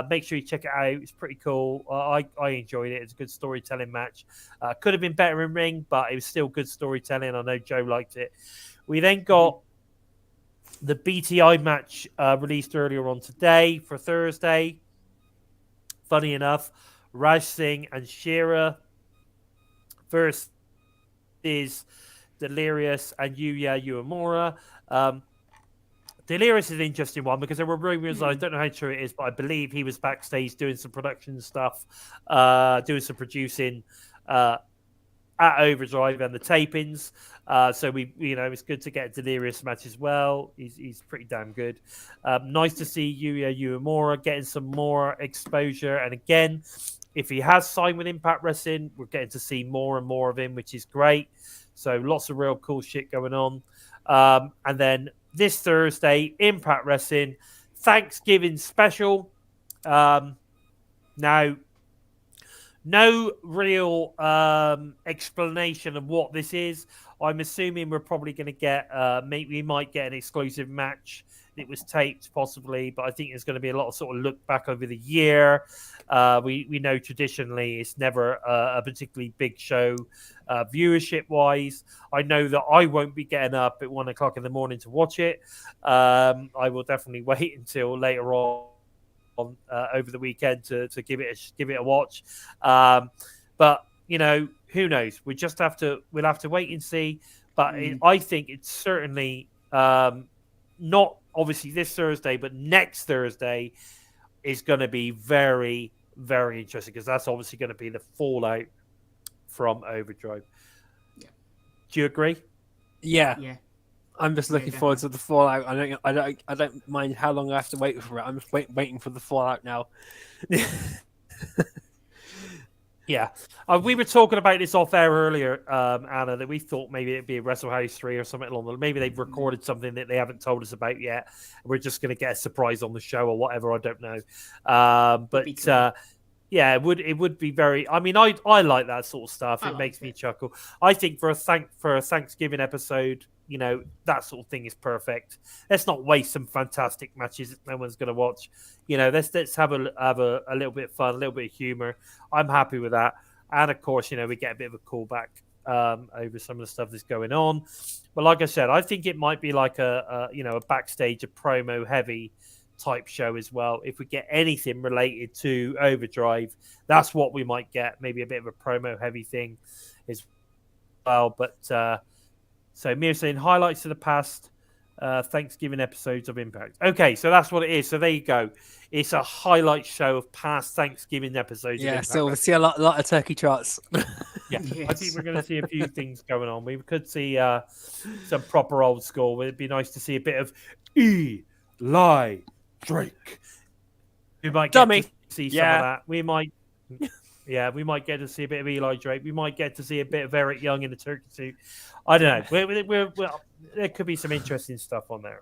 [SPEAKER 2] Make sure you check it out. It's pretty cool. I enjoyed it. It's a good storytelling match. Could have been better in ring, but it was still good storytelling. I know Joe liked it. We then got the BTI match released earlier on today for Thursday. Funny enough, Raj Singh and Shearer versus Delirious and Yuya Uemura. Delirious is an interesting one because there were rumors, I don't know how true it is, but I believe he was backstage doing some production stuff, doing some producing at Overdrive and the tapings. So it's good to get a Delirious match as well. He's pretty damn good. Nice to see Yuya Uemura getting some more exposure. And again, if he has signed with Impact Wrestling, we're getting to see more and more of him, which is great. So lots of real cool shit going on. And then this Thursday, Impact Wrestling Thanksgiving special. Now, no real explanation of what this is. I'm assuming we're probably going to get, we might get an exclusive match. It was taped possibly, but I think there's going to be a lot of sort of look back over the year. We know traditionally it's never a particularly big show viewership-wise. I know that I won't be getting up at 1 o'clock in the morning to watch it. I will definitely wait until later on over the weekend to give it a watch. But who knows? We'll have to wait and see. But I think it's certainly not obviously this Thursday, but next Thursday is going to be very, very interesting because that's obviously going to be the fallout from Overdrive. Yeah. Do you agree?
[SPEAKER 3] Yeah.
[SPEAKER 4] Yeah.
[SPEAKER 3] I'm just looking forward to the fallout. I don't mind how long I have to wait for it. I'm just waiting for the fallout now.
[SPEAKER 2] Yeah. We were talking about this off air earlier, Anna, that we thought maybe it'd be a Wrestle House 3 or something along the maybe they've recorded something that they haven't told us about yet. We're just going to get a surprise on the show or whatever. I don't know. Yeah, it would be very. I mean, I like that sort of stuff. It makes me chuckle. I think for a Thanksgiving episode, that sort of thing is perfect. Let's not waste some fantastic matches that no one's going to watch. Let's have a little bit of fun, a little bit of humor. I'm happy with that. And of course, we get a bit of a callback over some of the stuff that's going on. But like I said, I think it might be like a backstage, a promo heavy type show as well. If we get anything related to Overdrive, that's what we might get. Maybe a bit of a promo heavy thing as well. But so Mir saying highlights of the past Thanksgiving episodes of Impact. Okay, so that's what it is. So there you go. It's a highlight show of past Thanksgiving episodes.
[SPEAKER 3] Yeah,
[SPEAKER 2] of Impact
[SPEAKER 3] so we'll see a lot of turkey trots.
[SPEAKER 2] Yeah, yes. I think we're going to see a few things going on. We could see some proper old school. It'd be nice to see a bit of Eli Drake. We might get to see some of that. We might get to see a bit of Eli Drake. We might get to see a bit of Eric Young in the turkey suit. I don't know. There could be some interesting stuff on there.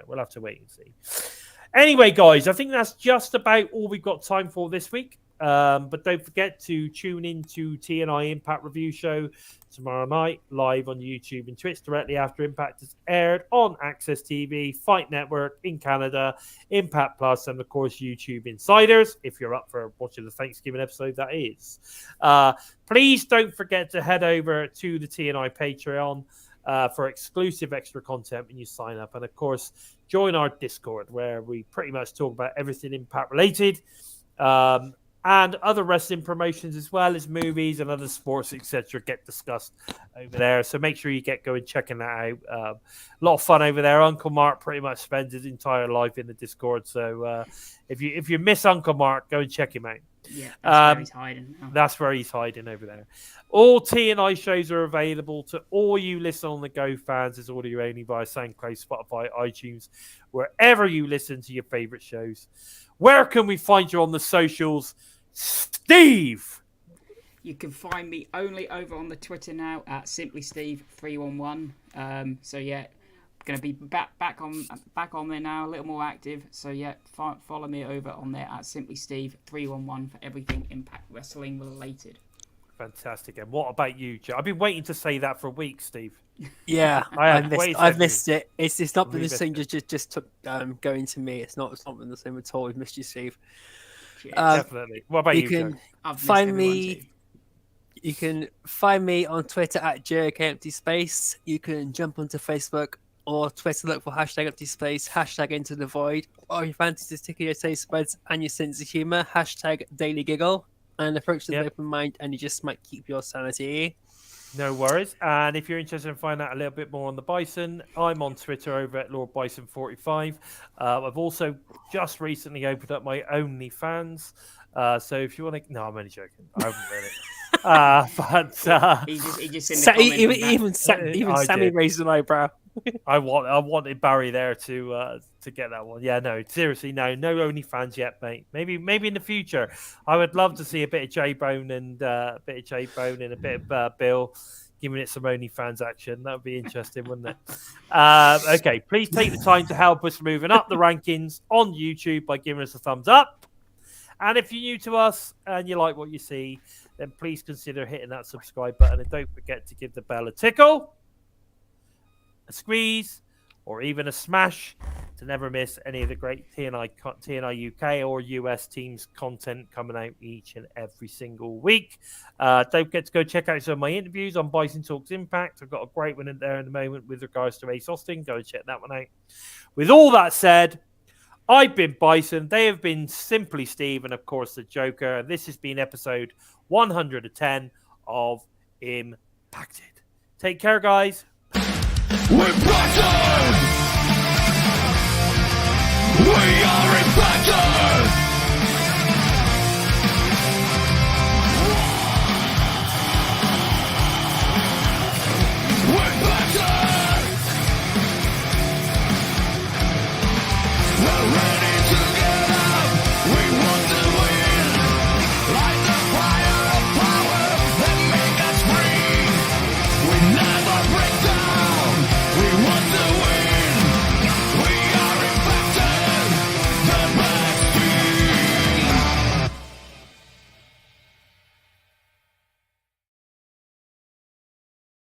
[SPEAKER 2] We'll have to wait and see. Anyway, guys, I think that's just about all we've got time for this week. But don't forget to tune in to TNI Impact Review Show tomorrow night, live on YouTube and Twitch directly after Impact is aired on Access TV, Fight Network in Canada, Impact Plus, and of course YouTube Insiders. If you're up for watching the Thanksgiving episode, that is. Please don't forget to head over to the TNI Patreon for exclusive extra content when you sign up, and of course join our Discord where we pretty much talk about everything Impact related. And other wrestling promotions as well as movies and other sports, etc., get discussed over there. So make sure you get going checking that out. A lot of fun over there. Uncle Mark pretty much spends his entire life in the Discord. So if you miss Uncle Mark, go and check him out.
[SPEAKER 4] Yeah, that's where he's hiding now.
[SPEAKER 2] That's where he's hiding over there. All TNI shows are available to all you Listen on the Go fans as audio only via SoundCloud, Spotify, iTunes, wherever you listen to your favorite shows. Where can we find you on the socials, Steve?
[SPEAKER 4] You can find me only over on the Twitter now at SimplySteve311. So yeah, going to be back on there now, a little more active. So yeah, follow me over on there at SimplySteve311 for everything Impact Wrestling related.
[SPEAKER 2] Fantastic. And what about you, Joe? I've been waiting to say that for a week, Steve.
[SPEAKER 3] Yeah, I've missed it. It's not been the same. Just took going to me. It's not been the same at all. We've missed you, Steve.
[SPEAKER 2] Definitely. What about you, Joe?
[SPEAKER 3] Find me. You can find me on Twitter at JokerEmptySpace. You can jump onto Facebook or Twitter, look for #EmptySpace, #Into the Void, or if you fancy to tickle your taste buds and your sense of humour, #DailyGiggle, and approach with an open mind, and you just might keep your sanity.
[SPEAKER 2] No worries. And if you're interested in finding out a little bit more on the Bison, I'm on Twitter over at LordBison45. I've also just recently opened up my OnlyFans. So if you want to, no, I'm only joking. I haven't really. But
[SPEAKER 4] he just in the
[SPEAKER 3] even Sammy raised an eyebrow.
[SPEAKER 2] I wanted Barry there to get that one. Yeah, no, seriously, no OnlyFans yet, mate. Maybe in the future. I would love to see a bit of J-Bone and a bit of Bill giving it some OnlyFans action. That would be interesting, wouldn't it? Okay, please take the time to help us moving up the rankings on YouTube by giving us a thumbs up. And if you're new to us and you like what you see, then please consider hitting that subscribe button, and don't forget to give the bell a tickle, a squeeze, or even a smash to never miss any of the great TNI UK or US teams content coming out each and every single week. Don't forget to go check out some of my interviews on Bison Talks Impact. I've got a great one in there in the moment with regards to Ace Austin. Go and check that one out. With all that said, I've been Bison. They have been Simply Steve, and of course the Joker. This has been episode 110 of Impacted. Take care, guys.
[SPEAKER 1] We're Bison!